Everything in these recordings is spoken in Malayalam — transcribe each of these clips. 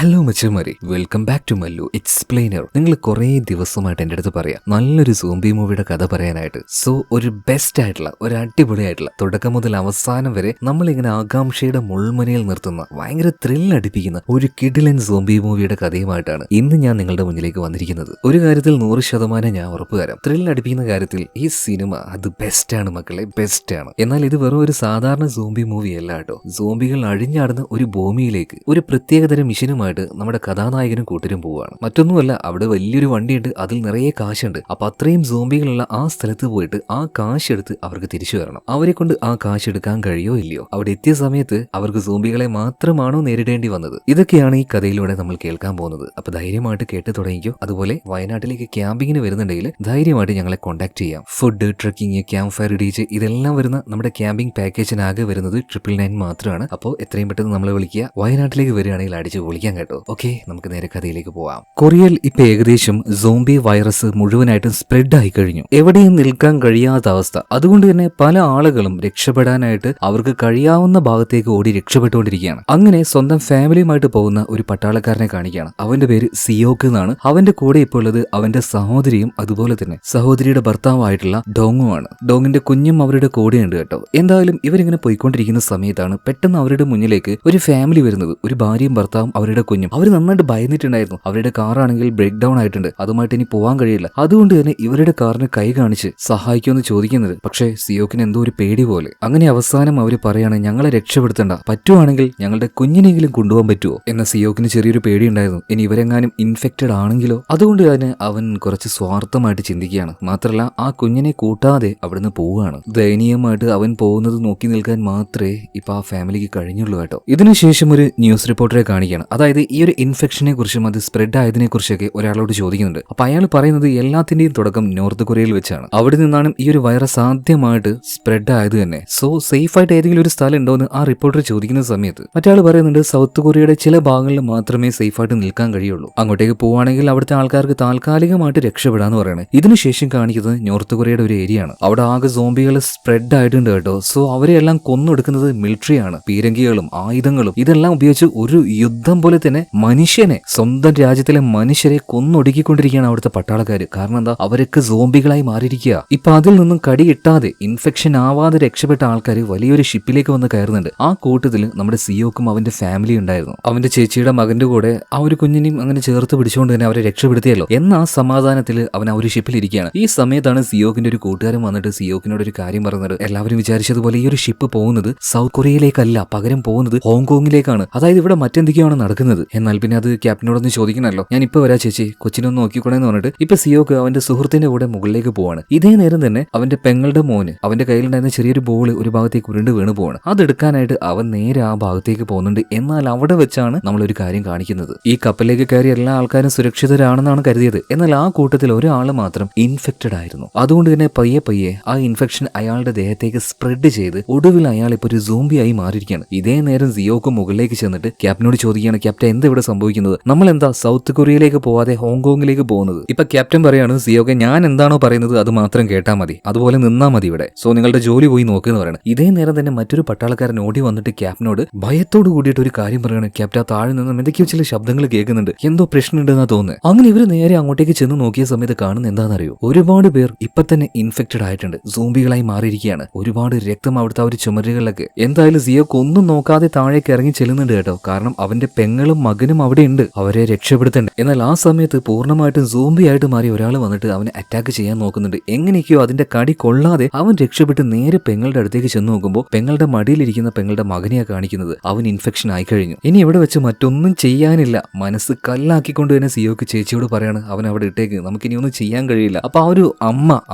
ഹലോ മച്ചന്മാരെ, welcome back to Mallu explainer. നിങ്ങൾ കുറേ ദിവസമായിട്ട് എൻ്റെ അടുത്ത് പറയാം നല്ലൊരു സോംബി മൂവിയുടെ കഥ പറയാനായിട്ട്. സോ ഒരു ബെസ്റ്റ് ആയിട്ടുള്ള ഒരു അടിപൊളിയായിട്ടുള്ള തുടക്കം മുതൽ അവസാനം വരെ നമ്മളിങ്ങനെ ആകാംക്ഷയുടെ മുൾമുനയിൽ നിർത്തുന്ന ഭയങ്കര ത്രില്ലടിപ്പിക്കുന്ന ഒരു കിടിലൻ സോംബി മൂവിയുടെ കഥയുമായിട്ടാണ് ഇന്ന് ഞാൻ നിങ്ങളുടെ മുന്നിലേക്ക് വന്നിരിക്കുന്നത്. ഒരു കാര്യത്തിൽ 100% ഞാൻ ഉറപ്പ് തരാം, ത്രില്ലടിപ്പിക്കുന്ന കാര്യത്തിൽ ഈ സിനിമ അത് ബെസ്റ്റാണ് മക്കളെ, ബെസ്റ്റാണ്. എന്നാൽ ഇത് വെറും ഒരു സാധാരണ സോംബി മൂവി അല്ല കേട്ടോ. സോംബികൾ അഴിഞ്ഞാടുന്ന ഒരു ഭൂമിയിലേക്ക് ഒരു പ്രത്യേകതരം മിഷനുമായിട്ട് നമ്മുടെ കഥാനായകനും കൂട്ടരും പോവുകയാണ്. മറ്റൊന്നുമല്ല, അവിടെ വലിയൊരു വണ്ടിയുണ്ട്, അതിൽ നിറയെ കാശുണ്ട്. അപ്പൊ അത്രയും സോംബികളുള്ള ആ സ്ഥലത്ത് പോയിട്ട് ആ കാശ് എടുത്ത് അവർക്ക് തിരിച്ചു വരണം. അവരെ കൊണ്ട് ആ കാശ് എടുക്കാൻ കഴിയോ ഇല്ലയോ? അവിടെ എത്തിയ സമയത്ത് അവർക്ക് സോംബികളെ മാത്രമാണോ നേരിടേണ്ടി വന്നത്? ഇതൊക്കെയാണ് ഈ കഥയിലൂടെ നമ്മൾ കേൾക്കാൻ പോകുന്നത്. അപ്പൊ ധൈര്യമായിട്ട് കേട്ട് തുടങ്ങിക്കോ. അതുപോലെ വയനാട്ടിലേക്ക് ക്യാമ്പിങ്ങിന് വരുന്നുണ്ടെങ്കിൽ ധൈര്യമായിട്ട് ഞങ്ങളെ കോൺടാക്ട് ചെയ്യാം. Food, trekking, camp fire, DJ ഇതെല്ലാം വരുന്ന നമ്മുടെ ക്യാമ്പിംഗ് പാക്കേജിനാകെ വരുന്നത് 999 മാത്രമാണ്. അപ്പോൾ എത്രയും പെട്ടെന്ന് നമ്മളെ വിളിക്കുക. വയനാട്ടിലേക്ക് വരികയാണെങ്കിൽ അടിച്ച് വിളിക്കാം കേട്ടോ. ഓക്കെ, നമുക്ക് നേരെ കഥയിലേക്ക് പോവാം. കൊറിയയിൽ ഇപ്പൊ ഏകദേശം സോംബി വൈറസ് മുഴുവനായിട്ടും സ്പ്രെഡ് ആയി കഴിഞ്ഞു. എവിടെയും നിൽക്കാൻ കഴിയാത്ത അവസ്ഥ. അതുകൊണ്ട് തന്നെ പല ആളുകളും രക്ഷപ്പെടാനായിട്ട് അവർക്ക് കഴിയാവുന്ന ഭാഗത്തേക്ക് ഓടി രക്ഷപ്പെട്ടുകൊണ്ടിരിക്കുകയാണ്. അങ്ങനെ സ്വന്തം ഫാമിലിയുമായിട്ട് പോകുന്ന ഒരു പട്ടാളക്കാരനെ കാണിക്കുകയാണ്. അവന്റെ പേര് സിയോക്ക് എന്നാണ്. അവന്റെ കൂടെ ഇപ്പോൾ ഉള്ളത് അവന്റെ സഹോദരിയും അതുപോലെ തന്നെ സഹോദരിയുടെ ഭർത്താവായിട്ടുള്ള ഡോങ്ങുമാണ്. ഡോങ്ങിന്റെ കുഞ്ഞും അവരുടെ കൂടെയുണ്ട് കേട്ടോ. എന്തായാലും ഇവരിങ്ങനെ പോയിക്കൊണ്ടിരിക്കുന്ന സമയത്താണ് പെട്ടെന്ന് അവരുടെ മുന്നിലേക്ക് ഒരു ഫാമിലി വരുന്നത്. ഒരു ഭാര്യയും ഭർത്താവും അവരുടെ കുഞ്ഞും. അവർ നന്നായിട്ട് ഭയന്നിട്ടുണ്ടായിരുന്നു. അവരുടെ കാറാണെങ്കിൽ ബ്രേക്ക് ഡൗൺ ആയിട്ടുണ്ട്, അതുമായിട്ട് ഇനി പോകാൻ കഴിയില്ല. അതുകൊണ്ട് തന്നെ ഇവരുടെ കാറിന് കൈ കാണിച്ച് സഹായിക്കുമെന്ന് ചോദിക്കുന്നത്. പക്ഷേ സിയോക്കിന് എന്തോ ഒരു പേടി പോലെ. അങ്ങനെ അവസാനം അവർ പറയാണ്, ഞങ്ങളെ രക്ഷപ്പെടുത്തണ്ട, പറ്റുവാണെങ്കിൽ ഞങ്ങളുടെ കുഞ്ഞിനെങ്കിലും കൊണ്ടുപോകാൻ പറ്റുമോ എന്ന സിയോക്കിന് ചെറിയൊരു പേടി ഉണ്ടായിരുന്നു. ഇനി ഇവരെങ്ങാനും ഇൻഫെക്റ്റഡ് ആണെങ്കിലോ? അതുകൊണ്ട് തന്നെ അവൻ കുറച്ച് സ്വാർത്ഥമായിട്ട് ചിന്തിക്കുകയാണ്. മാത്രമല്ല ആ കുഞ്ഞിനെ കൂട്ടാതെ അവിടുന്ന് പോവുകയാണ്. ദയനീയമായിട്ട് അവൻ പോകുന്നത് നോക്കി നിൽക്കാൻ മാത്രമേ ഇപ്പൊ ആ ഫാമിലിക്ക് കഴിഞ്ഞുള്ളൂ കേട്ടോ. ഇതിനുശേഷം ഒരു ന്യൂസ് റിപ്പോർട്ടറെ കാണിക്കുകയാണ്. അതായത് ഈ ഒരു ഇൻഫെക്ഷനെ കുറിച്ചും അത് സ്പ്രെഡ് ആയതിനെ കുറിച്ചൊക്കെ ഒരാളോട് ചോദിക്കുന്നുണ്ട്. അപ്പൊ അയാൾ പറയുന്നത് എല്ലാത്തിന്റെയും തുടക്കം നോർത്ത് കൊറിയയിൽ വെച്ചാണ്. അവിടെ നിന്നാണ് ഈ ഒരു വൈറസ് ആദ്യമായിട്ട് സ്പ്രെഡ് ആയത് തന്നെ. സോ സേഫ് ആയിട്ട് ഏതെങ്കിലും ഒരു സ്ഥലം ഉണ്ടോ എന്ന് ആ റിപ്പോർട്ടർ ചോദിക്കുന്ന സമയത്ത് മറ്റയാൾ പറയുന്നുണ്ട്, സൗത്ത് കൊറിയയുടെ ചില ഭാഗങ്ങളിൽ മാത്രമേ സേഫ് ആയിട്ട് നിൽക്കാൻ കഴിയുള്ളൂ. അങ്ങോട്ടേക്ക് പോവുകയാണെങ്കിൽ അവിടുത്തെ ആൾക്കാർക്ക് താൽക്കാലികമായിട്ട് രക്ഷപ്പെടാന്ന് പറയുന്നത്. ഇതിനുശേഷം കാണിക്കുന്നത് നോർത്ത് കൊറിയയുടെ ഒരു ഏരിയ ആണ്. അവിടെ ആകെ സോംബികൾ സ്പ്രെഡ് ആയിട്ടുണ്ട് കേട്ടോ. സോ അവരെയെല്ലാം കൊന്നൊടുക്കുന്നത് മിലിറ്ററിയാണ്. പീരങ്കികളും ആയുധങ്ങളും ഇതെല്ലാം ഉപയോഗിച്ച് ഒരു യുദ്ധം പോലെ തന്നെ മനുഷ്യനെ, സ്വന്തം രാജ്യത്തിലെ മനുഷ്യരെ കൊന്നൊടുക്കിക്കൊണ്ടിരിക്കുകയാണ് അവിടുത്തെ പട്ടാളക്കാര്. കാരണം എന്താ, അവരൊക്കെ സോംബികളായി മാറിയിരിക്കുക. ഇപ്പൊ അതിൽ നിന്നും കടി കിട്ടാതെ ഇൻഫെക്ഷൻ ആവാതെ രക്ഷപ്പെട്ട ആൾക്കാർ വലിയൊരു ഷിപ്പിലേക്ക് വന്ന് കയറുന്നുണ്ട്. ആ കൂട്ടത്തിൽ നമ്മുടെ സിയോക്കും അവന്റെ ഫാമിലി ഉണ്ടായിരുന്നു. അവന്റെ ചേച്ചിയുടെ മകന്റെ കൂടെ ആ ഒരു കുഞ്ഞിനെയും അങ്ങനെ ചേർത്ത് പിടിച്ചുകൊണ്ട് തന്നെ അവരെ രക്ഷപ്പെടുത്തിയല്ലോ എന്ന ആ സമാധാനത്തിൽ അവൻ ആ ഒരു ഷിപ്പിൽ ഇരിക്കുകയാണ്. ഈ സമയത്താണ് സിയോക്കിന്റെ ഒരു കൂട്ടുകാരൻ വന്നിട്ട് സിയോക്കിനോട് ഒരു കാര്യം പറഞ്ഞത്. എല്ലാവരും വിചാരിച്ചതുപോലെ ഈ ഒരു ഷിപ്പ് പോകുന്നത് സൗത്ത് കൊറിയയിലേക്കല്ല, പകരം പോകുന്നത് ഹോങ്കോങ്ങിലേക്കാണ്. അതായത് ഇവിടെ മറ്റെന്തൊക്കെയാണ് നടക്കുന്നത്. എന്നാൽ പിന്നെ അത് ക്യാപ്റ്റനോടൊന്ന് ചോദിക്കണമല്ലോ. ഞാൻ ഇപ്പൊ വരാ ചേച്ചി, കൊച്ചിനൊന്ന് നോക്കിക്കൂടെന്ന് പറഞ്ഞിട്ട് ഇപ്പൊ സിയോക്ക് അവന്റെ സുഹൃത്തിന്റെ കൂടെ മുകളിലേക്ക് പോവാണ്. ഇതേ നേരം തന്നെ അവന്റെ പെങ്ങളുടെ മോന് അവന്റെ കയ്യിലുണ്ടായിരുന്ന ചെറിയൊരു ബോൾ ഒരു ഭാഗത്തേക്ക് ഉരുണ്ട് വീണ് പോവാണ്. അതെടുക്കാനായിട്ട് അവൻ നേരെ ആ ഭാഗത്തേക്ക് പോകുന്നുണ്ട്. എന്നാൽ അവിടെ വെച്ചാണ് നമ്മളൊരു കാര്യം കാണിക്കുന്നത്. ഈ കപ്പലിലേക്ക് കയറി എല്ലാ ആൾക്കാരും സുരക്ഷിതരാണെന്നാണ് കരുതിയത്. എന്നാൽ ആ കൂട്ടത്തിൽ ഒരാൾ മാത്രം ഇൻഫെക്റ്റഡ് ആയിരുന്നു. അതുകൊണ്ട് തന്നെ പയ്യെ പയ്യെ ആ ഇൻഫെക്ഷൻ അയാളുടെ ദേഹത്തേക്ക് സ്പ്രെഡ് ചെയ്ത് ഒടുവിൽ അയാൾ ഇപ്പൊ ഒരു സോംബിയായി മാറിയിരിക്കുകയാണ്. ഇതേ നേരം സിയോക്ക് മുകളിലേക്ക് ചെന്നിട്ട് ക്യാപ്റ്റനോട് ചോദിക്കുകയാണ്, ക്യാപ്റ്റൻ എന്താ ഇവിടെ സംഭവിക്കുന്നത്? നമ്മൾ എന്താ സൗത്ത് കൊറിയയിലേക്ക് പോവാതെ ഹോങ്കോങ്ങിലേക്ക് പോകുന്നത്? ഇപ്പൊ ക്യാപ്റ്റൻ പറയാണ്, സിയോക്കെ ഞാൻ എന്താണോ പറയുന്നത് അത് മാത്രം കേട്ടാൽ മതി, അതുപോലെ നിന്നാ മതി ഇവിടെ. സോ നിങ്ങളുടെ ജോലി പോയി നോക്കുന്നു പറയണം. ഇതേ നേരം തന്നെ മറ്റൊരു പട്ടാളക്കാരൻ ഓടി വന്നിട്ട് ക്യാപ്റ്റനോട് ഭയത്തോട് കൂടിയിട്ട് ഒരു കാര്യം പറയാണ്. ക്യാപ്റ്റൻ താഴെ നിന്നും എന്തൊക്കെയോ ചില ശബ്ദങ്ങൾ കേൾക്കുന്നുണ്ട്, എന്തോ പ്രശ്നമുണ്ടെന്നാ തോന്നുന്നത്. അങ്ങനെ ഇവര് നേരെ അങ്ങോട്ടേക്ക് ചെന്ന് നോക്കിയ സമയത്ത് കാണുന്ന എന്താണെന്നറിയോ? ഒരുപാട് പേർ ഇപ്പൊ തന്നെ ഇൻഫെക്റ്റഡ് ആയിട്ടുണ്ട്, സോംബികളായി മാറിയിരിക്കുകയാണ്. ഒരുപാട് രക്തം അവിടുത്തെ ഒരു ചുമരുകളിലൊക്കെ. എന്തായാലും സിയോക്ക് ഒന്നും നോക്കാതെ താഴേക്ക് ഇറങ്ങി ചെല്ലുന്നുണ്ട് കേട്ടോ. കാരണം അവന്റെ പെങ്ങളും മകനും അവിടെ ഉണ്ട്, അവരെ രക്ഷപ്പെടുത്തണ്ട്. എന്നാൽ ആ സമയത്ത് പൂർണ്ണമായിട്ടും സോംബി ആയിട്ട് മാറി ഒരാൾ വന്നിട്ട് അവനെ അറ്റാക്ക് ചെയ്യാൻ നോക്കുന്നുണ്ട്. എങ്ങനെയൊക്കെയോ അതിന്റെ കടി കൊള്ളാതെ അവൻ രക്ഷപ്പെട്ട് നേരെ പെങ്ങളുടെ അടുത്തേക്ക് ചെന്ന് നോക്കുമ്പോൾ പെങ്ങളുടെ മടിയിലിരിക്കുന്ന പെങ്ങളുടെ മകനെയാ കാണിക്കുന്നത്. അവൻ ഇൻഫെക്ഷൻ ആയി കഴിഞ്ഞു. ഇനി ഇവിടെ വെച്ച് മറ്റൊന്നും ചെയ്യാനില്ല. മനസ്സ് കല്ലാക്കിക്കൊണ്ട് തന്നെ സിയോക്ക് ചേച്ചിയോട് പറയാണ്, അവൻ അവിടെ ഇട്ടേക്ക്, നമുക്കിനി ഒന്നും ചെയ്യാൻ കഴിയില്ല. അപ്പൊ ആ ഒരു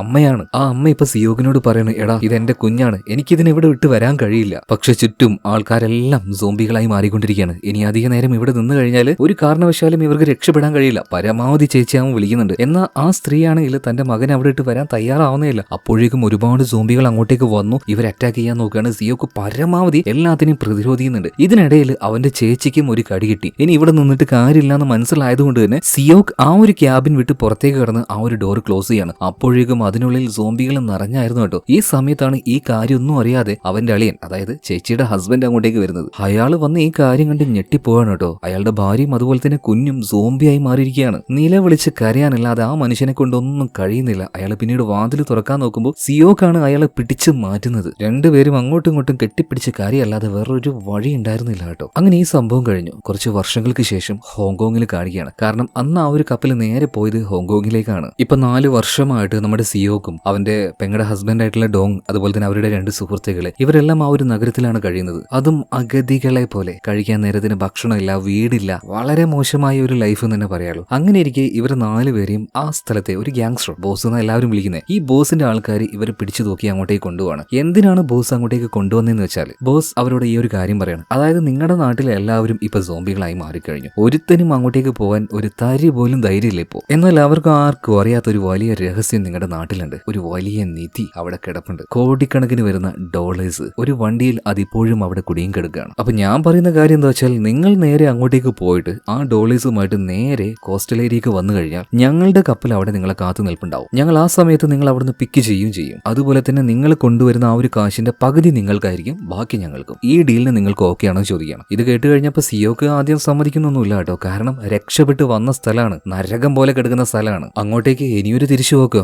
അമ്മയാണ്. ആ അമ്മ ഇപ്പൊ സിയോക്കിനോട് പറയാണ്, എടാ ഇതെന്റെ കുഞ്ഞാണ്, എനിക്കിതിനെ ഇവിടെ വിട്ട് വരാൻ കഴിയില്ല. പക്ഷെ ചുറ്റും ആൾക്കാരെല്ലാം സോംബികളായി മാറിക്കൊണ്ടിരിക്കുകയാണ്. ഇനി അധിക നേരം ഇവിടെ നിന്ന് കഴിഞ്ഞാൽ ഒരു കാരണവശാലും ഇവർക്ക് രക്ഷപ്പെടാൻ കഴിയില്ല. പരമാവധി ചേച്ചിയാവും വിളിക്കുന്നുണ്ട്. എന്നാൽ ആ സ്ത്രീയാണെങ്കിൽ തന്റെ മകൻ അവിടെ ഇട്ട് വരാൻ തയ്യാറാവുന്നേയില്ല. അപ്പോഴേക്കും ഒരുപാട് സോംബികൾ അങ്ങോട്ടേക്ക് വന്നു. ഇവർ അറ്റാക്ക് ചെയ്യാൻ നോക്കുകയാണ്. സിയോക്ക് പരമാവധി എല്ലാത്തിനെയും പ്രതിരോധിക്കുന്നുണ്ട്. ഇതിനിടയിൽ അവന്റെ ചേച്ചിക്കും ഒരു കടി കിട്ടി. ഇനി ഇവിടെ നിന്നിട്ട് കാര്യമില്ലാന്ന് മനസ്സിലായതുകൊണ്ട് തന്നെ സിയോക്ക് ആ ഒരു ക്യാബിൻ വിട്ട് പുറത്തേക്ക് കടന്ന് ആ ഒരു ഡോർ ക്ലോസ് ചെയ്യാണ്. അപ്പോഴേക്കും അതിനുള്ളിൽ സോംബികൾ നിറഞ്ഞായിരുന്നു കേട്ടോ. ഈ സമയത്താണ് ഈ കാര്യം ഒന്നും അറിയാതെ അവന്റെ അളിയൻ, അതായത് ചേച്ചിയുടെ ഹസ്ബൻഡ് അങ്ങോട്ടേക്ക് വരുന്നത്. അയാൾ വന്ന് ഈ കാര്യം കണ്ട് ഞെട്ടിപ്പോവാണ് കേട്ടോ. അയാളുടെ ഭാര്യയും അതുപോലെ തന്നെ കുഞ്ഞും സോംബിയായി മാറിയിരിക്കുകയാണ്. നിലവിളിച്ച് കരയാനല്ലാതെ ആ മനുഷ്യനെ കൊണ്ടൊന്നും കഴിയുന്നില്ല. അയാൾ പിന്നീട് വാതിൽ തുറക്കാൻ നോക്കുമ്പോൾ സിയോക്കാണ് അയാളെ പിടിച്ച് മാറ്റുന്നത്. രണ്ടുപേരും അങ്ങോട്ടും ഇങ്ങോട്ടും കെട്ടിപ്പിടിച്ച് കാര്യമല്ലാതെ വേറൊരു വഴി ഉണ്ടായിരുന്നില്ല കേട്ടോ. അങ്ങനെ ഈ സംഭവം കഴിഞ്ഞു. കുറച്ച് വർഷങ്ങൾക്ക് ശേഷം ഹോങ്കോങ്ങിൽ കാണിക്കുകയാണ്. കാരണം അന്ന് ആ ഒരു കപ്പൽ നേരെ പോയത് ഹോങ്കോങ്ങിലേക്കാണ്. ഇപ്പൊ 4 വർഷമായിട്ട് നമ്മുടെ സിയോക്കും അവന്റെ പെങ്ങളുടെ ഹസ്ബൻഡായിട്ടുള്ള ഡോങ് അതുപോലെ തന്നെ അവരുടെ 2 സുഹൃത്തുക്കളെ ഇവരെല്ലാം ആ ഒരു നഗരത്തിലാണ് കഴിയുന്നത്. അതും അഗതികളെ പോലെ. കഴിക്കാൻ നേരത്തിന് ഭക്ഷണമില്ല, വീടില്ല, വളരെ മോശമായ ഒരു ലൈഫ് എന്ന് തന്നെ പറയാലോ. അങ്ങനെ ഇരിക്കെ ഇവർ 4 പേരെയും ആ സ്ഥലത്തെ ഒരു ഗ്യാങ്സ്റ്റർ ബോസ് എന്ന് എല്ലാവരും വിളിക്കുന്നത്, ഈ ബോസിന്റെ ആൾക്കാർ ഇവരെ പിടിച്ചു തൂക്കി അങ്ങോട്ടേക്ക് കൊണ്ടുപോവാണ്. എന്തിനാണ് ബോസ് അങ്ങോട്ടേക്ക് കൊണ്ടുവന്നതെന്ന് വെച്ചാൽ ബോസ് അവരോട് ഈ ഒരു കാര്യം പറയണം. അതായത് നിങ്ങളുടെ നാട്ടിലെ എല്ലാവരും ഇപ്പൊ സോംബികളായി മാറിക്കഴിഞ്ഞു. ഒരുത്തനും അങ്ങോട്ടേക്ക് പോകാൻ ഒരു തരി പോലും ധൈര്യമില്ല ഇപ്പോ. എന്നാൽ അവർക്ക് ആർക്കും അറിയാത്ത ഒരു വലിയ രഹസ്യം നിങ്ങളുടെ നാട്ടിലുണ്ട്. ഒരു വലിയ നിധി അവിടെ കിടപ്പുണ്ട്. കോടിക്കണക്കിന് വരുന്ന ഡോളേഴ്സ് ഒരു വണ്ടിയിൽ അതിപ്പോഴും അവിടെ കുടിയും കിടക്കുകയാണ്. അപ്പൊ ഞാൻ പറയുന്ന കാര്യം എന്താ വെച്ചാൽ നിങ്ങൾ നേരെ അങ്ങോട്ടേക്ക് പോയിട്ട് ആ ഡോളേഴ്സുമായിട്ട് നേരെ കോസ്റ്റൽ ഏരിയക്ക് വന്നു കഴിഞ്ഞാൽ ഞങ്ങളുടെ കപ്പൽ അവിടെ നിങ്ങളെ കാത്തു നിൽപ്പുണ്ടാവും. ഞങ്ങൾ ആ സമയത്ത് നിങ്ങൾ അവിടുന്ന് പിക്ക് ചെയ്യും. അതുപോലെ തന്നെ നിങ്ങൾ കൊണ്ടുവരുന്ന ആ ഒരു കാശിന്റെ പകുതി നിങ്ങൾക്കായിരിക്കും, ബാക്കി ഞങ്ങൾക്കും. ഈ ഡീലിന് നിങ്ങൾക്ക് ഓക്കെ ആണോ ചോദിക്കണം. ഇത് കേട്ട് കഴിഞ്ഞപ്പോൾ സിയോക്ക് ആദ്യം സമ്മതിക്കുന്നൊന്നുമില്ല കേട്ടോ. കാരണം രക്ഷപ്പെട്ട് വന്ന സ്ഥലമാണ്, നരകം പോലെ കിടക്കുന്ന സ്ഥലമാണ്. അങ്ങോട്ടേക്ക് ഇനിയൊരു തിരിച്ചു പോക്കോ?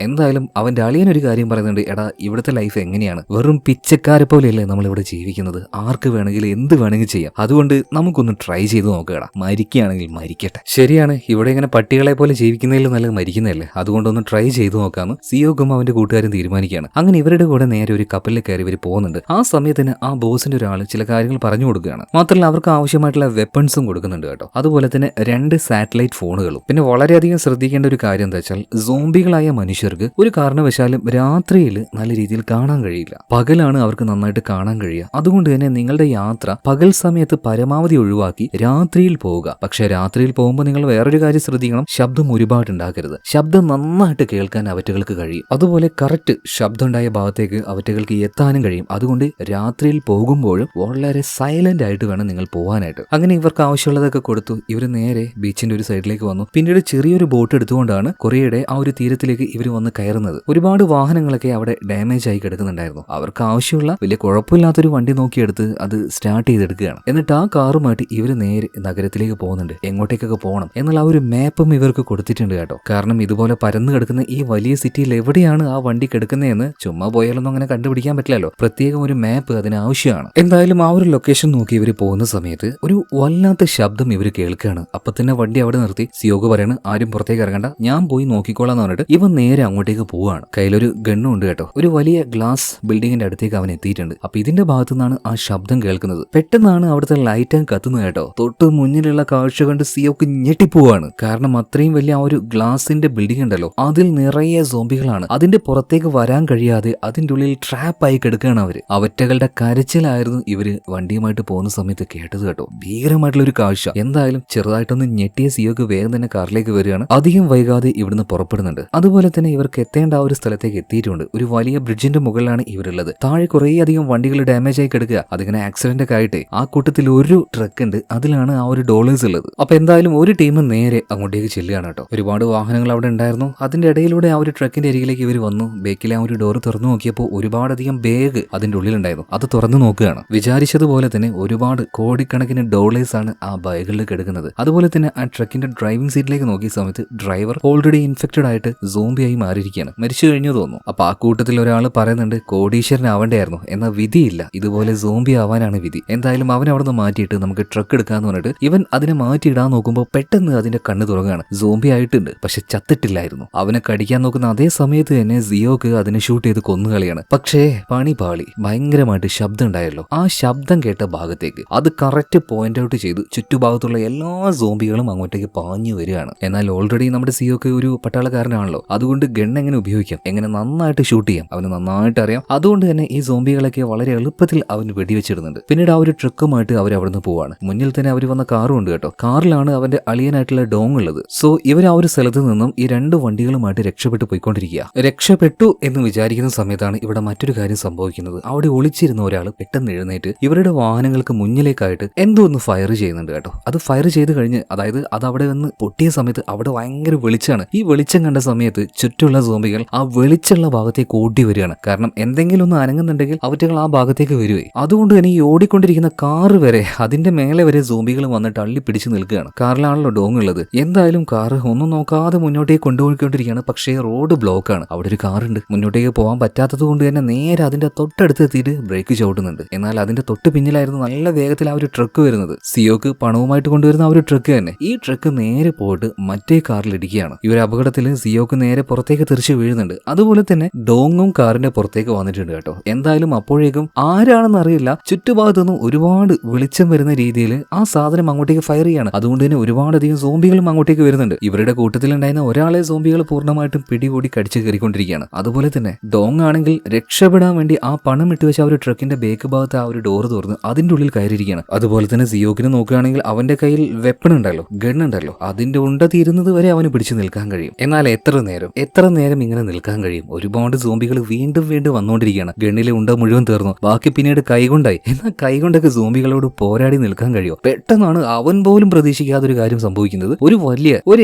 എന്തായാലും അവന്റെ അളിയനൊരു കാര്യം പറയുന്നുണ്ട്. എടാ, ഇവിടുത്തെ ലൈഫ് എങ്ങനെയാണ്? വെറും പിച്ചക്കാരെ പോലെയല്ലേ നമ്മൾ ഇവിടെ ജീവിക്കുന്നത്. ആർക്ക് വേണമെങ്കിലും എന്ത് വേണമെങ്കിലും ചെയ്യാം. അതുകൊണ്ട് നമുക്കൊന്ന് ട്രൈ ചെയ്ത് നോക്കടാ. മരിക്കുകയാണെങ്കിൽ മരിക്കട്ടെ. ശരിയാണ്, ഇവിടെ ഇങ്ങനെ പട്ടികളെ പോലെ ജീവിക്കുന്നതിൽ നല്ലത് മരിക്കുന്നതല്ലേ. അതുകൊണ്ടൊന്ന് ട്രൈ ചെയ്തു നോക്കാമെന്ന് സിയോക്കും അവന്റെ കൂട്ടുകാരും തീരുമാനിക്കുകയാണ്. അങ്ങനെ ഇവരുടെ കൂടെ നേരെ ഒരു കപ്പലിൽ കയറി ഇവർ പോകുന്നുണ്ട്. ആ സമയത്തിന് ആ ബോസിന്റെ ഒരാൾ ചില കാര്യങ്ങൾ പറഞ്ഞു കൊടുക്കുകയാണ്. മാത്രമല്ല അവർക്ക് ആവശ്യമായിട്ടുള്ള വെപ്പൺസും കൊടുക്കുന്നുണ്ട് കേട്ടോ. അതുപോലെ തന്നെ 2 സാറ്റലൈറ്റ് ഫോണുകളും. പിന്നെ വളരെയധികം ശ്രദ്ധിക്കേണ്ട ഒരു കാര്യം എന്താ വെച്ചാൽ സോംബികളായ മനുഷ്യർക്ക് ഒരു കാരണവശാലും രാത്രിയിൽ നല്ല രീതിയിൽ കാണാൻ കഴിയില്ല. പകലാണ് അവർക്ക് നന്നായിട്ട് കാണാൻ കഴിയുക. അതുകൊണ്ട് തന്നെ നിങ്ങളുടെ യാത്ര പകൽ സമയത്ത് പരമാവധി ഒഴിവാക്കി രാത്രിയിൽ പോവുക. പക്ഷെ രാത്രിയിൽ പോകുമ്പോൾ നിങ്ങൾ വേറൊരു കാര്യം ശ്രദ്ധിക്കണം. ശബ്ദം ഒരുപാട് ഉണ്ടാക്കരുത്. ശബ്ദം നന്നായിട്ട് കേൾക്കാൻ അവറ്റകൾക്ക് കഴിയും. അതുപോലെ കറക്റ്റ് ശബ്ദം ഉണ്ടായ ഭാഗത്തേക്ക് അവറ്റകൾക്ക് എത്താനും കഴിയും. അതുകൊണ്ട് രാത്രിയിൽ പോകുമ്പോഴും വളരെ സൈലന്റ് ആയിട്ട് വേണം നിങ്ങൾ പോകാനായിട്ട്. അങ്ങനെ ഇവർക്ക് ആവശ്യമുള്ളതൊക്കെ കൊടുത്തു. ഇവർ നേരെ ബീച്ചിന്റെ ഒരു സൈഡിലേക്ക് വന്നു. പിന്നീട് ചെറിയൊരു ബോട്ട് എടുത്തുകൊണ്ടാണ് കൊറിയയുടെ ആ ഒരു തീരത്തിലേക്ക് ഇവർ വന്ന് കയറുന്നത്. ഒരുപാട് വാഹനങ്ങളൊക്കെ അവിടെ ഡാമേജ് ആയി കിടക്കുന്നുണ്ടായിരുന്നു. അവർക്ക് ആവശ്യമുള്ള വലിയ കുഴപ്പമില്ലാത്തൊരു വണ്ടി നോക്കിയെടുത്ത് അത് സ്റ്റാർട്ട് ചെയ്തെടുക്കുകയാണ്. എന്നിട്ട് ആ കാറുമായിട്ട് ഇവർ നേരെ നഗരത്തിലേക്ക് പോകുന്നുണ്ട്. എങ്ങോട്ടേക്കൊക്കെ പോകണം എന്നുള്ള ആ ഒരു മാപ്പും ഇവർക്ക് കൊടുത്തിട്ടുണ്ട് കേട്ടോ. കാരണം ഇതുപോലെ പരന്നു കിടക്കുന്ന ഈ വലിയ സിറ്റിയിൽ എവിടെയാണ് ആ വണ്ടി കിടക്കുന്നതെന്ന് ചുമ്മാ പോയാലൊന്നും അങ്ങനെ കണ്ടുപിടിക്കാൻ പറ്റില്ലല്ലോ. പ്രത്യേകം ഒരു മാപ്പ് അതിന് ആവശ്യമാണ്. എന്തായാലും ആ ഒരു ലൊക്കേഷൻ നോക്കി ഇവർ പോകുന്ന സമയത്ത് ഒരു വല്ലാത്ത ശബ്ദം ഇവർ കേൾക്കുകയാണ്. അപ്പൊ തന്നെ വണ്ടി അവിടെ നിർത്തി സിയോക്ക് പറയാണ്, ആരും പുറത്തേക്ക് ഇറങ്ങണ്ട, ഞാൻ പോയി നോക്കിക്കോളാന്ന് പറഞ്ഞിട്ട് ഇവൻ നേരെ അങ്ങോട്ടേക്ക് പോവാണ്. കയ്യിലൊരു ഗണ്ണും ഉണ്ട് കേട്ടോ. ഒരു വലിയ ഗ്ലാസ് ബിൽഡിങ്ങിന്റെ അടുത്തേക്ക് അവൻ എത്തിയിട്ടുണ്ട്. അപ്പൊ ഇതിന്റെ ഭാഗത്തു നിന്നാണ് ആ ശബ്ദം കേൾക്കുന്നത്. പെട്ടെന്നാണ് അവിടുത്തെ ലൈറ്റ് കത്തുന്നത് കേട്ടോ. തൊട്ട് മുന്നിലുള്ള കാഴ്ച കണ്ട് സിയോക്ക് ഞെട്ടിപ്പോവാണ്. കാരണം അത്രയും വലിയ ആ ഒരു ഗ്ലാസിന്റെ ബിൽഡിംഗ് ഉണ്ടല്ലോ, അതിൽ നിറയെ സോംബികളാണ്. അതിന്റെ പുറത്തേക്ക് വരാൻ കഴിയാതെ അതിന്റെ ഉള്ളിൽ ട്രാപ്പായി കിടക്കുകയാണ് അവര്. അവറ്റകളുടെ കരച്ചിലായിരുന്നു ഇവര് വണ്ടിയുമായിട്ട് പോകുന്ന സമയത്ത് കേട്ടത് കേട്ടോ. ഭീകരമായിട്ടുള്ള ഒരു കാഴ്ച. എന്തായാലും ചെറുതായിട്ടൊന്ന് ഞെട്ടിയ സിയോക്ക് വേഗം തന്നെ കാറിലേക്ക് വരികയാണ്. അധികം വൈകാതെ ഇവിടുന്ന് പുറപ്പെടുന്നുണ്ട്. അതുപോലെ തന്നെ ഇവർക്ക് എത്തേണ്ട ആ ഒരു സ്ഥലത്തേക്ക് എത്തിയിട്ടുണ്ട്. ഒരു വലിയ ബ്രിഡ്ജിന്റെ മുകളിലാണ് ഇവരുള്ളത്. താഴെ കുറേ അധികം വണ്ടികൾ ഡാമേജ് ആയി കിടക്കുക. അതിങ്ങനെ ആക്സിഡന്റ് ഒക്കെ ആയിട്ട് ആ കൂട്ടത്തിൽ ഒരു ട്രക്ക് ഉണ്ട്, അതിലാണ് ആ ഒരു ഡോളേഴ്സ് ഉള്ളത്. അപ്പൊ എന്തായാലും ഒരു ടീം നേരെ അങ്ങോട്ടേക്ക് ചെല്ലുകയാണ് കേട്ടോ. ഒരുപാട് വാഹനങ്ങൾ അവിടെ ഉണ്ടായിരുന്നു. അതിന്റെ ഇടയിലൂടെ ആ ഒരു ട്രക്കിന്റെ അരികിലേക്ക് ഇവർ വന്നു. ബേക്കിലെ ആ ഒരു ഡോർ തുറന്നു നോക്കിയപ്പോൾ ഒരുപാടധികം ബാഗ് അതിന്റെ ഉള്ളിലുണ്ടായിരുന്നു. അത് തുറന്നു നോക്കുകയാണ്. വിചാരിച്ചതുപോലെ തന്നെ ഒരുപാട് കോടിക്കണക്കിന് ഡോളേഴ്സ് ആണ് ആ ബാഗുകളിൽ കിടക്കുന്നത്. അതുപോലെ തന്നെ ആ ട്രക്കിന്റെ ഡ്രൈവിംഗ് സീറ്റിലേക്ക് നോക്കിയ സമയത്ത് ഡ്രൈവർ ഓൾറെഡി ഇൻഫെക്റ്റഡ് ആയിട്ട് സോംബിയായി മാറിയിരിക്കുകയാണ്. മരിച്ചു കഴിഞ്ഞു തോന്നുന്നു. അപ്പൊ ആ കൂട്ടത്തിൽ ഒരാൾ പറയുന്നുണ്ട്, കോടീശ്വരനാവേണ്ടായിരുന്നു, എന്നാൽ വിധിയില്ല, ഇതുപോലെ സോംബി ആവാനാണ് വിധി. എന്തായാലും അവൻ അവിടെ നിന്ന് മാറ്റിയിട്ട് നമുക്ക് ട്രക്ക് എടുക്കാന്ന് പറഞ്ഞിട്ട് ഇവൻ അതിനെ മാറ്റിയിടാൻ നോക്കുമ്പോൾ പെട്ടെന്ന് അതിന്റെ കണ്ണ് തുറങ്ങുകയാണ്. സോംബി ആയിട്ടുണ്ട്, പക്ഷെ ചത്തിട്ടില്ലായിരുന്നു. അവനെ കടിക്കാൻ നോക്കുന്ന അതേ സമയത്ത് തന്നെ സിയോക്ക് അതിനെ ഷൂട്ട് ചെയ്ത് കൊന്നുകളയാണ്. പക്ഷേ പണി പാളി. ഭയങ്കരമായിട്ട് ശബ്ദം ഉണ്ടായല്ലോ. ആ ശബ്ദം കേട്ട ഭാഗത്തേക്ക് അത് കറക്റ്റ് പോയിന്റ് ഔട്ട് ചെയ്ത് ചുറ്റുഭാഗത്തുള്ള എല്ലാ സോംബികളും അങ്ങോട്ടേക്ക് പാഞ്ഞു വരികയാണ്. എന്നാൽ ഓൾറെഡി നമ്മുടെ സിയോക്ക് ഒരു പട്ടാളക്കാരനാണല്ലോ. അതുകൊണ്ട് ഗൺ എങ്ങനെ ഉപയോഗിക്കാം, എങ്ങനെ നന്നായിട്ട് ഷൂട്ട് ചെയ്യാം അവന് നന്നായിട്ട് അറിയാം. അതുകൊണ്ട് തന്നെ ഈ സോംബികളൊക്കെ വളരെ എളുപ്പത്തിൽ അവന് വെടിവെച്ചിടുന്നുണ്ട്. പിന്നീട് ആ ഒരു ട്രക്കുമായിട്ട് അവർ അവിടുന്ന് പോവാണ്. മുന്നിൽ തന്നെ അവർ വന്ന കാറും ഉണ്ട് കേട്ടോ. കാറിലാണ് അവന്റെ അളിയനായിട്ടുള്ള ഡോങ് ഉള്ളത്. സോ ഇവർ ആ ഒരു സ്ഥലത്ത് നിന്നും ഈ 2 വണ്ടികളുമായിട്ട് രക്ഷപ്പെട്ടു പോയിക്കൊണ്ടിരിക്കുക. രക്ഷപ്പെട്ടു എന്ന് വിചാരിക്കുന്ന സമയത്താണ് ഇവിടെ മറ്റൊരു കാര്യം സംഭവിക്കുന്നത്. അവിടെ ഒളിച്ചിരുന്ന ഒരാൾ പെട്ടെന്ന് എഴുന്നേറ്റ് ഇവരുടെ വാഹനങ്ങൾക്ക് മുന്നിലേക്കായിട്ട് എന്തോ ഒന്ന് ഫയർ ചെയ്യുന്നുണ്ട് കേട്ടോ. അത് ഫയർ ചെയ്ത് കഴിഞ്ഞ്, അതായത് അത് അവിടെ വന്ന് പൊട്ടിയ സമയത്ത് അവിടെ ഭയങ്കര വെളിച്ചാണ്. ഈ വെളിച്ചം കണ്ട സമയത്ത് ചുറ്റുള്ള സോംബികൾ ആ വെളിച്ചുള്ള ഭാഗത്തേക്ക് ഓടി വരികയാണ്. കാരണം എന്തെങ്കിലും ഒന്ന് അനങ്ങുന്നുണ്ടെങ്കിൽ അവറ്റകൾ ആ ഭാഗത്തേക്ക് വരുവേ. അതുകൊണ്ട് തന്നെ ഈ ഓടിക്കൊണ്ടിരിക്കുന്ന കാറ് വരെ അതിന്റെ മേലെ മേലെ വരെ സോംബികൾ വന്നിട്ട് തള്ളി പിടിച്ച് നിൽക്കുകയാണ്. കാറിലാണല്ലോ ഡോങ് ഉള്ളത്. എന്തായാലും കാറ് ഒന്നും നോക്കാതെ മുന്നോട്ടേക്ക് കൊണ്ടുപോയിക്കൊണ്ടിരിക്കുകയാണ്. പക്ഷേ റോഡ് ബ്ലോക്കാണ്. അവിടെ ഒരു കാറുണ്ട്. മുന്നോട്ടേക്ക് പോകാൻ പറ്റാത്തത് കൊണ്ട് തന്നെ നേരെ അതിന്റെ തൊട്ടടുത്ത് എത്തിയിട്ട് ബ്രേക്ക് ചവിട്ടുന്നുണ്ട്. എന്നാൽ അതിന്റെ തൊട്ട് പിന്നിലായിരുന്നു നല്ല വേഗത്തിൽ ആ ഒരു ട്രക്ക് വരുന്നത്. സിയോക്ക് പണവുമായിട്ട് കൊണ്ടുവരുന്ന ആ ഒരു ട്രക്ക് തന്നെ. ഈ ട്രക്ക് നേരെ പോയിട്ട് മറ്റേ കാറിൽ ഇടിക്കുകയാണ്. ഈ ഒരു അപകടത്തിൽ സിയോക്ക് നേരെ പുറത്തേക്ക് തെറിച്ച് വീഴുന്നുണ്ട്. അതുപോലെ തന്നെ ഡോങ്ങും കാറിന്റെ പുറത്തേക്ക് വന്നിട്ടുണ്ട് കേട്ടോ. എന്തായാലും അപ്പോഴേക്കും ആരാണെന്ന് അറിയില്ല, ചുറ്റുഭാഗത്തുനിന്നും ഒരുപാട് വെളിച്ചം വരുന്ന രീതിയിൽ ആ സാധനം അങ്ങോട്ടേക്ക് ഫയർ ചെയ്യാണ്. അതുകൊണ്ട് തന്നെ ഒരുപാടധികം സോംബികളും അങ്ങോട്ടേക്ക് വരുന്നുണ്ട്. ഇവരുടെ കൂട്ടത്തിലുണ്ടായിരുന്ന ഒരാളെ സോംബികൾ പൂർണ്ണമായിട്ടും പിടികൂടി കടിച്ചു കയറിക്കൊണ്ടിരിക്കുകയാണ്. അതുപോലെ തന്നെ ഡോങ് ആണെങ്കിൽ രക്ഷപ്പെടാൻ വേണ്ടി ആ പണം ഇട്ടുവെച്ച ആ ഒരു ട്രക്കിന്റെ ബേക്ക് ഭാഗത്ത് ആ ഒരു ഡോർ തുറന്ന് അതിന്റെ ഉള്ളിൽ കയറിയിരിക്കുകയാണ്. അതുപോലെ തന്നെ സിയോക്കിനെ നോക്കുകയാണെങ്കിൽ അവന്റെ കയ്യിൽ വെപ്പൺ ഉണ്ടല്ലോ, ഗൺ ഉണ്ടല്ലോ, അതിന്റെ ഉണ്ട തീരുന്നത് വരെ അവന് പിടിച്ചു നിൽക്കാൻ കഴിയും. എന്നാൽ എത്ര നേരം ഇങ്ങനെ നിൽക്കാൻ കഴിയും? ഒരുപാട് സോംബികൾ വീണ്ടും വീണ്ടും വന്നുകൊണ്ടിരിക്കുകയാണ്. ഗണ്ണിലെ ഉണ്ട മുഴുവൻ തീർന്നു. ബാക്കി പിന്നീട് കൈകൊണ്ടായി. എന്നാൽ കൈകൊണ്ടൊക്കെ സോംബികളോട് പോരാടി നിൽക്കാൻ കഴിയും. പെട്ടെന്നാണ് അവൻ പോലും പ്രതീക്ഷിക്കാത്ത ഒരു കാര്യം സംഭവിക്കുന്നത്. ഒരു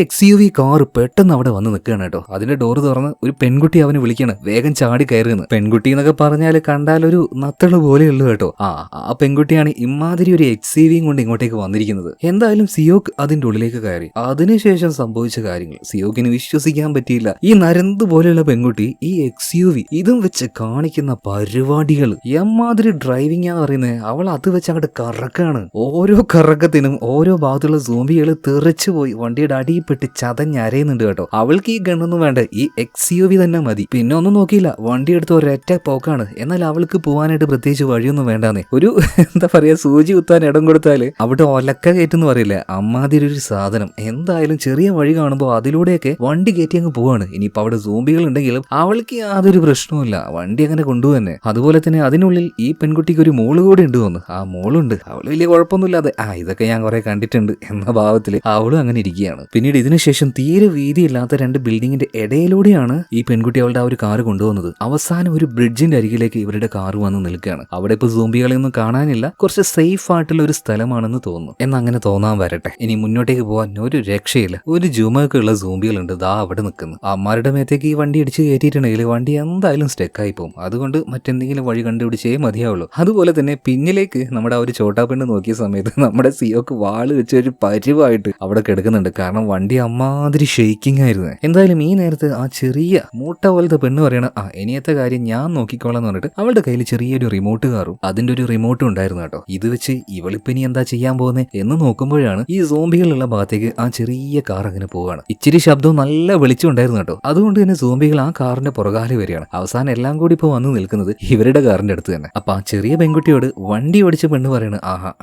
XUV കാർ പെട്ടെന്ന് അവിടെ വന്ന് നിൽക്കുകയാണ് കേട്ടോ. അതിന്റെ ഡോർ തുറന്ന് ഒരു പെൺകുട്ടി അവന് വിളിക്കാണ്, വേഗം ചാടി കയറുന്നു. പെൺകുട്ടി എന്നൊക്കെ പറഞ്ഞാൽ കണ്ടാൽ ഒരു നത്തള് പോലെയുള്ളൂ കേട്ടോ. ആ പെൺകുട്ടിയാണ് ഇമാതിരി ഒരു XUV കൊണ്ട് ഇങ്ങോട്ടേക്ക് വന്നിരിക്കുന്നത്. എന്തായാലും സിയോക്ക് അതിന്റെ ഉള്ളിലേക്ക് കയറി. അതിനുശേഷം സംഭവിച്ച കാര്യങ്ങൾ സിയോക്കിന് വിശ്വസിക്കാൻ പറ്റിയില്ല. ഈ നരന്ത് പോലെയുള്ള പെൺകുട്ടി ഈ XUV ഇതും വെച്ച് കാണിക്കുന്ന പരിപാടികൾ, എമ്മാതിരി ഡ്രൈവിംഗ് എന്ന് പറയുന്നത്. അവൾ അത് വെച്ച് അങ്ങോട്ട് കറക്കാണ്. ഓരോ കറക്കത്തിനും ഓരോ ഭാഗത്തുള്ള സോംബികൾ തെറിച്ചു പോയി വണ്ടിയുടെ അടിയിൽപ്പെട്ട് ചതഞ്ഞരയുന്നുണ്ട് കേട്ടോ. അവൾക്ക് ഈ ഗണ്ണൊന്നും വേണ്ട, ഈ XUV തന്നെ മതി. പിന്നെ ഒന്നും നോക്കിയില്ല, വണ്ടി എടുത്ത് ഒരൊറ്റ പോക്കാണ്. എന്നാൽ അവൾക്ക് പോകാനായിട്ട് പ്രത്യേകിച്ച് വഴിയൊന്നും വേണ്ടാന്നേ. ഒരു എന്താ പറയാ, സൂചി കുത്താൻ ഇടം കൊടുത്താല് അവിടെ ഒലക്ക കയറ്റെന്ന് പറയില്ല, അമ്മാതിരി ഒരു സാധനം. എന്തായാലും ചെറിയ വഴി കാണുമ്പോൾ അതിലൂടെയൊക്കെ വണ്ടി കയറ്റി അങ്ങ് പോവാണ്. ഇനിയിപ്പോൾ അവിടെ സോംബികൾ ഉണ്ടെങ്കിലും അവൾക്ക് യാതൊരു പ്രശ്നവുമില്ല, വണ്ടി അങ്ങനെ കൊണ്ടുപോന്നെ. അതുപോലെ തന്നെ അതിനുള്ളിൽ ഈ പെൺകുട്ടിക്ക് ഒരു മോള് കൂടി ഉണ്ട് തോന്നുന്നു. ആ മോളുണ്ട്, അവള് വലിയ കുഴപ്പമൊന്നുമില്ലാതെ ഇതൊക്കെ ഞാൻ കുറെ കണ്ടിട്ടുണ്ട് എന്ന ഭാവത്തില് അവളും അങ്ങനെ ഇരിക്കുകയാണ്. പിന്നീട് ഇതിനുശേഷം തീരെ വീതിയില്ലാത്ത രണ്ട് ബിൽഡിങ്ങിന്റെ ഇടയിലൂടെയാണ് ഈ പെൺകുട്ടി അവളുടെ ആ ഒരു കാറ് കൊണ്ടുപോകുന്നത്. അവസാനം ഒരു ബ്രിഡ്ജിന്റെ അരികിലേക്ക് ഇവരുടെ കാറ് വന്ന് നിൽക്കുകയാണ്. അവിടെ ഇപ്പോൾ സോംബികളെയൊന്നും കാണാനില്ല, കുറച്ച് സേഫ് ആയിട്ടുള്ള ഒരു സ്ഥലമാണെന്ന് തോന്നുന്നു. എന്നങ്ങനെ തോന്നാൻ വരട്ടെ. ഇനി മുന്നോട്ടേക്ക് പോകാൻ ഒരു രക്ഷയില്ല. ഒരു ജുമൊക്കെയുള്ള സോംബികളുണ്ട് ദാ അവിടെ നിൽക്കുന്നു. അമ്മാരുടെ മേത്തേക്ക് ഈ വണ്ടി ഇടിച്ച് കയറ്റിയിട്ടുണ്ടെങ്കിൽ വണ്ടി എന്തായാലും സ്റ്റെക്കായി പോകും. അതുകൊണ്ട് മറ്റെന്തെങ്കിലും വഴി കണ്ടുപിടിച്ചേ മതിയാവുള്ളൂ. അതുപോലെ തന്നെ പിന്നിലേക്ക് നമ്മുടെ ആ ഒരു ചോട്ടാപ്പെണ്ണ് നോക്കിയ സമയത്ത് നമ്മുടെ സിയോക്ക് വാള് വെച്ച് ഒരു പരിവായിട്ട് അവിടെ കിടക്കുന്നുണ്ട്. കാരണം വണ്ടി അമ്മാതിരി ഷെയ്ക്കിംഗ് ആയിരുന്നു. എന്തായാലും ഈ നേരത്ത് ആ ചെറിയ മൂട്ട പോലത്തെ പെണ്ണ് പറയണം, ഇനിയത്തെ കാര്യം ഞാൻ നോക്കിക്കോളാം എന്ന് പറഞ്ഞിട്ട് അവളുടെ കയ്യിൽ ചെറിയൊരു റിമോട്ട് കാറും അതിന്റെ ഒരു റിമോട്ടും ഉണ്ടായിരുന്നു കേട്ടോ. ഇത് വെച്ച് ഇവളിപ്പിനി എന്താ ചെയ്യാൻ പോകുന്നത് എന്ന് നോക്കുമ്പോഴാണ് ഈ സോംബികളുള്ള ഭാഗത്തേക്ക് ആ ചെറിയ കാർ അങ്ങനെ പോവുകയാണ്. ഇച്ചിരി ശബ്ദവും നല്ല വെളിച്ചം ഉണ്ടായിരുന്നു കേട്ടോ. അതുകൊണ്ട് തന്നെ സോംബികൾ ആ കാറിന്റെ പുറകാലെ വരികയാണ്. അവസാനം എല്ലാം കൂടി ഇപ്പോൾ വന്ന് നിൽക്കുന്നത് ഇവരുടെ കാറിന്റെ അടുത്ത് തന്നെ. അപ്പൊ ആ ചെറിയ പെൺകുട്ടിയോട് വണ്ടി ഓടിച്ച പെണ്ണ് പറയണ്,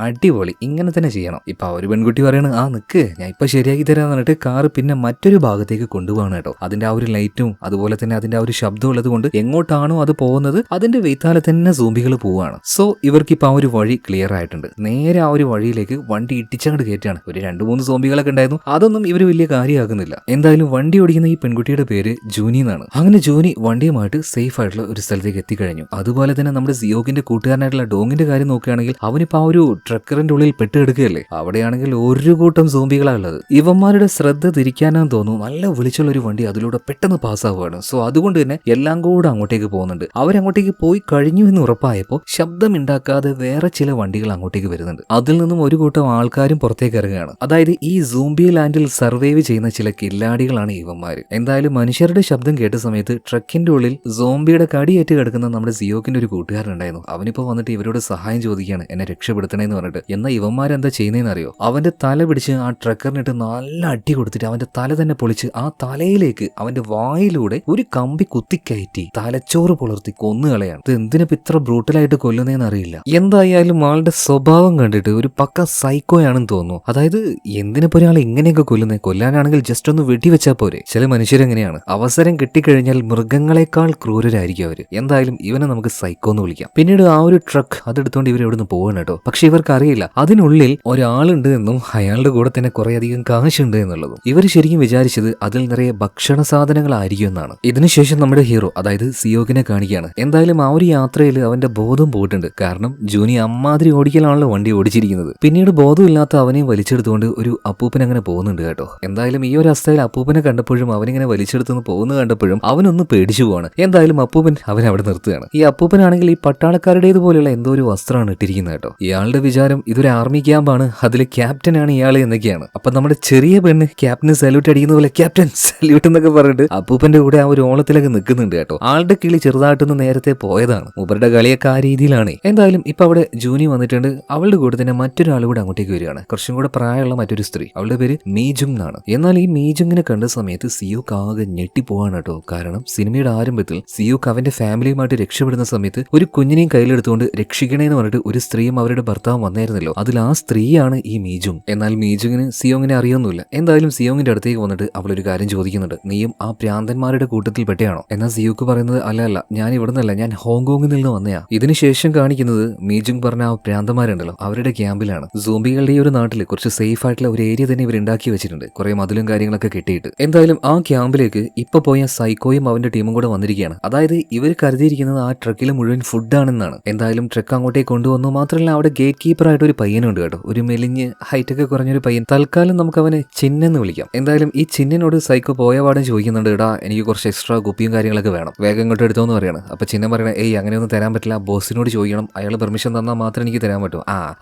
അടിപൊളി, ഇങ്ങനെ തന്നെ ചെയ്യണം. ഇപ്പൊ ഒരു പെൺകുട്ടി പറയണ്, നിക്ക് ഞാൻ ഇപ്പൊ ശരിയാക്കി തരാന്ന് പറഞ്ഞിട്ട് കാറ് പിന്നെ മറ്റൊരു ഭാഗത്തേക്ക് കൊണ്ടുപോകണം കേട്ടോ. അതിന്റെ ആ ഒരു ലൈറ്റും അതുപോലെ തന്നെ അതിന്റെ ആ ഒരു ശബ്ദം ഉള്ളത് കൊണ്ട് എങ്ങോട്ടാണോ അത് പോകുന്നത് അതിന്റെ വെയ്ത്താലെ തന്നെ സോംബികൾ പോവാണ്. സോ ഇവർക്ക് ഇപ്പൊ ആ ഒരു വഴി ക്ലിയർ ആയിട്ടുണ്ട്. നേരെ ആ ഒരു വഴിയിലേക്ക് വണ്ടി ഇട്ടിച്ചങ്ങോട്ട് കയറ്റാണ്. ഒരു 2-3 സോംബികളൊക്കെ ഉണ്ടായിരുന്നു. അതൊന്നും ഇവര് വലിയ കാര്യമാക്കുന്നില്ല. എന്തായാലും വണ്ടി ഓടിക്കുന്ന ഈ പെൺകുട്ടിയുടെ പേര് ജൂനി എന്നാണ്. അങ്ങനെ ജൂനി വണ്ടിയുമായിട്ട് സേഫ് ആയിട്ടുള്ള ഒരു സ്ഥലത്തേക്ക് എത്തിക്കഴിഞ്ഞു. അതുപോലെ തന്നെ നമ്മുടെ സിയോക്കിന്റെ കൂട്ടുകാരനായിട്ടുള്ള ഡോങ്ങിന്റെ കാര്യം നോക്കുകയാണെങ്കിൽ അവനിപ്പോ ആ ഒരു ട്രക്കറിന്റെ ഉള്ളിൽ പെട്ടെടുക്കുകയല്ലേ. അവിടെയാണെങ്കിൽ ഒരു കൂട്ടം സോംബികളാണ് ഉള്ളത്. ഇവന്മാരുടെ ശ്രദ്ധ തിരിക്കാനാന്ന് തോന്നുന്നു നല്ല വിളിച്ചുള്ള ഒരു വണ്ടി അതിലൂടെ പെട്ടെന്ന് പാസ്സാവുകയാണ്. സോ അതുകൊണ്ട് തന്നെ എല്ലാം കൂടെ അങ്ങോട്ടേക്ക് പോകുന്നുണ്ട്. അവരങ്ങോട്ടേക്ക് പോയി കഴിഞ്ഞു എന്ന് ഉറപ്പായപ്പോൾ ശബ്ദമുണ്ടാക്കാതെ വേറെ ചില വണ്ടികൾ അങ്ങോട്ടേക്ക് വരുന്നുണ്ട്. അതിൽ നിന്നും ഒരു കൂട്ടം ആൾക്കാരും പുറത്തേക്ക് ഇറങ്ങുകയാണ്. അതായത് ഈ സോംബി ലാൻഡിൽ സർവൈവ് ചെയ്യുന്ന ചില കില്ലാടികളാണ് ഇവന്മാര്. എന്തായാലും മനുഷ്യരുടെ ശബ്ദം കേട്ട സമയത്ത് ട്രക്കിന്റെ ഉള്ളിൽ സോംബിയുടെ കടിയേറ്റ് കിടക്കുന്ന നമ്മുടെ സിയോക്കിന്റെ ഒരു കൂട്ടുകാരനുണ്ടായിരുന്നു. അവനിപ്പോ വന്നിട്ട് ഇവരോട് സഹായം ചോദിക്കുകയാണ്, എന്നെ രക്ഷപ്പെടുത്തണേന്ന് പറഞ്ഞിട്ട്. എന്നാൽ ഇവന്മാരെന്താ ചെയ്യുന്നതെന്ന് അറിയോ? അവന്റെ തല പിടിച്ച് ആ ട്രക്കറിനിട്ട് നല്ല അടി കൊടുത്തിട്ട് അവന്റെ തല തന്നെ പൊളിച്ച് ആ തലയിലേക്ക് അവന്റെ വായിലൂടെ ഒരു കമ്പി കുത്തിക്കയറ്റി തലച്ചോറ് പുലർത്തി കൊന്നുകളയാണ്. ഇത് എന്തിനിപ്പോ ഇത്ര ബ്രൂട്ടലായിട്ട് കൊല്ലുന്നതെന്ന് അറിയില്ല. എന്തായാലും ആളുടെ സ്വഭാവം കണ്ടിട്ട് ഒരു പക്ക സൈക്കോയാണെന്ന് തോന്നുന്നു. അതായത് എന്തിനിപ്പോ ഒരാൾ ഇങ്ങനെയൊക്കെ കൊല്ലുന്നത്? കൊല്ലാനാണെങ്കിൽ ജസ്റ്റ് ഒന്ന് വെടിവെച്ചാൽ പോരെ. ചില മനുഷ്യരെങ്ങനെയാണ്, അവസരം കിട്ടിക്കഴിഞ്ഞാൽ മൃഗങ്ങളെക്കാൾ ക്രൂരരായിരിക്കും അവര്. എന്തായാലും ഇവനെ നമുക്ക് സൈക്കോ എന്ന് വിളിക്കാം. പിന്നീട് ആ ഒരു ട്രക്ക് അതെടുത്തോണ്ട് ഇവർ എവിടെ നിന്ന് പോകണം കേട്ടോ. പക്ഷെ ഇവർക്ക് അറിയില്ല അതിനുള്ളിൽ ഒരാളുണ്ട് എന്നും അയാളുടെ കൂടെ തന്നെ കുറെ അധികം കാശുണ്ട് എന്നുള്ളതും. ഇവർ ശരിക്കും വിചാരിച്ചത് അതിൽ നിറയെ ഭക്ഷണ സാധനങ്ങളായിരിക്കും എന്നാണ്. ഇതിനുശേഷം നമ്മുടെ ഹീറോ അതായത് സിയോക്കിനെ കാണിക്കുകയാണ്. എന്തായാലും ആ ഒരു യാത്രയിൽ അവന്റെ ബോധം പോയിട്ടുണ്ട്. കാരണം ജൂനി അമ്മാതിരി ഓടിക്കലാണല്ലോ വണ്ടി ഓടിച്ചിരിക്കുന്നത്. പിന്നീട് ബോധമില്ലാത്ത അവനെ വലിച്ചെടുത്തുകൊണ്ട് ഒരു അപ്പൂപ്പൻ അങ്ങനെ പോകുന്നുണ്ട് കേട്ടോ. എന്തായാലും ഈ ഒരു അവസ്ഥയിൽ അപ്പൂപ്പനെ കണ്ടപ്പോഴും അവനിങ്ങനെ വലിച്ചെടുത്തുനിന്ന് പോകുന്നത് കണ്ടപ്പോഴും അവനൊന്ന് പേടിച്ചു പോവാണ്. എന്തായാലും അപ്പൂപ്പൻ അവൻ അവിടെ നിർത്തുകയാണ്. ഈ അപ്പൂപ്പനാണെങ്കിൽ ഈ പട്ടാളക്കാരുടേതുപോലെയുള്ള എന്തോ ഒരു വസ്ത്രമാണ് ഇട്ടിരിക്കുന്നത് കേട്ടോ. ഇയാളുടെ വിചാരം ഇതൊരു ആർമി ക്യാമ്പാണ്, അതിൽ ക്യാപ്റ്റനാണ് ഇയാള് എന്നൊക്കെയാണ്. അപ്പൊ നമ്മുടെ ചെറിയ പെണ്ണ് ക്യാപ്റ്റന് സല്യൂട്ട് അടിക്കുന്ന പോലെ ക്യാപ്റ്റൻ സല്യൂട്ട് എന്നൊക്കെ പറഞ്ഞിട്ട് അപ്പൂപ്പന്റെ കൂടെ ആ ഒരു ഓളത്തിലൊക്കെ നിൽക്കുന്നുണ്ട് കേട്ടോ. ആളുടെ കിളി ചെറുതായിട്ടൊന്ന് നേരത്തെ പോയതാണ്, മൂപ്പരുടെ കളിയൊക്കെ ആ രീതിയിലാണ്. എന്തായാലും ഇപ്പൊ അവിടെ ജൂനി വന്നിട്ടുണ്ട്. അവളുടെ കൂടെ തന്നെ മറ്റൊരാൾ കൂടെ അങ്ങോട്ടേക്ക് വരികയാണ്, കുറച്ചും കൂടെ പ്രായമുള്ള മറ്റൊരു സ്ത്രീ. അവളുടെ പേര് മീജുങ് എന്നാണ്. എന്നാൽ ഈ മീജുങ്ങിനെ കണ്ട സമയത്ത് സിയോക്ക് ആകെ ഞെട്ടിപ്പോവാണ് കേട്ടോ. കാരണം സിനിമയുടെ ആരംഭത്തിൽ സിയോക്ക് അവന്റെ ഫാമിലിയുമായിട്ട് രക്ഷപ്പെടുന്ന സമയത്ത് ഒരു കുഞ്ഞിനെയും കയ്യിലെടുത്തുകൊണ്ട് രക്ഷിക്കണേന്ന് പറഞ്ഞിട്ട് ഒരു സ്ത്രീയും അവരുടെ ഭർത്താവും വന്നായിരുന്നല്ലോ. അതിൽ ആ സ്ത്രീയാണ് ഈ മീജുങ്. എന്നാൽ മീജുങ്ങിന് സിയോങ്ങിനെ അറിയൊന്നുമില്ല. എന്തായാലും സിയോങ്ങിന്റെ അടുത്തേക്ക് വന്നിട്ട് അവളൊരു കാര്യം ചോദിക്കുന്നുണ്ട്, നീയും ആ പ്രാന്തന്മാരുടെ കൂട്ടത്തിൽ പെട്ടയാണോ? എന്നാൽ സിയോക്ക് പറയുന്നത് അല്ല, ഞാൻ ഇവിടെ നിന്നല്ല, ഞാൻ ഹോങ്കോങ്ങിൽ നിന്ന് വന്നയാ. ഇതിനുശേഷം കാണിക്കുന്നത് മീജുങ് പറഞ്ഞ ആ പ്രാന്തന്മാരുണ്ടല്ലോ അവരുടെ ക്യാമ്പിലാണ്. സോംബികളുടെ ഈ ഒരു നാട്ടിൽ കുറച്ച് സേഫ് ആയിട്ടുള്ള ഒരു ഏരിയ തന്നെ ഇവർ ഉണ്ടാക്കി വെച്ചിട്ടുണ്ട്, കുറെ മതിലും കാര്യങ്ങളൊക്കെ കെട്ടിയിട്ട്. എന്തായാലും ആ ക്യാമ്പിലേക്ക് ഇപ്പൊ പോയ സൈക്കോയും അവന്റെ ടീമും കൂടെ വന്നിരിക്കുകയാണ്. അതായത് ഇവർ കരുതിയിരിക്കുന്നത് ആ ട്രക്കിൽ മുഴുവൻ ഫുഡാണെന്നാണ്. എന്തായാലും ട്രക്ക് അങ്ങോട്ടേക്ക് കൊണ്ടുവന്നു. മാത്രമല്ല അവിടെ ഗേറ്റ് കീപ്പർ ആയിട്ട് ഒരു പയ്യനുണ്ട് കേട്ടോ, ഒരു മെലിഞ്ഞ് ഹൈറ്റൊക്കെ കുറഞ്ഞൊരു പയ്യൻ. തൽക്കാലം നമുക്ക് അവനെ ചിന്നെന്ന് വിളിക്കാം. എന്തായാലും ഈ ചിന്നനോട് സൈക്കോ പോയ പാടും ചോദിക്കുന്നുണ്ട്, എടാ എനിക്ക് കുറച്ച് എക്സ്ട്രാ കുപ്പിയും കാര്യങ്ങളൊക്കെ വേണം, വേഗം ഇങ്ങോട്ട് എടുത്തോന്ന് പറയാണ്. അപ്പൊ ചിന്നൻ പറയണ, ഏയ് അങ്ങനെയൊന്നും തരാൻ പറ്റില്ല, ബോസിനോട് ചോദിക്കണം, അയാൾ പെർമിഷൻ തന്നാൽ മാത്രമേ എനിക്ക് തരാൻ പറ്റൂ.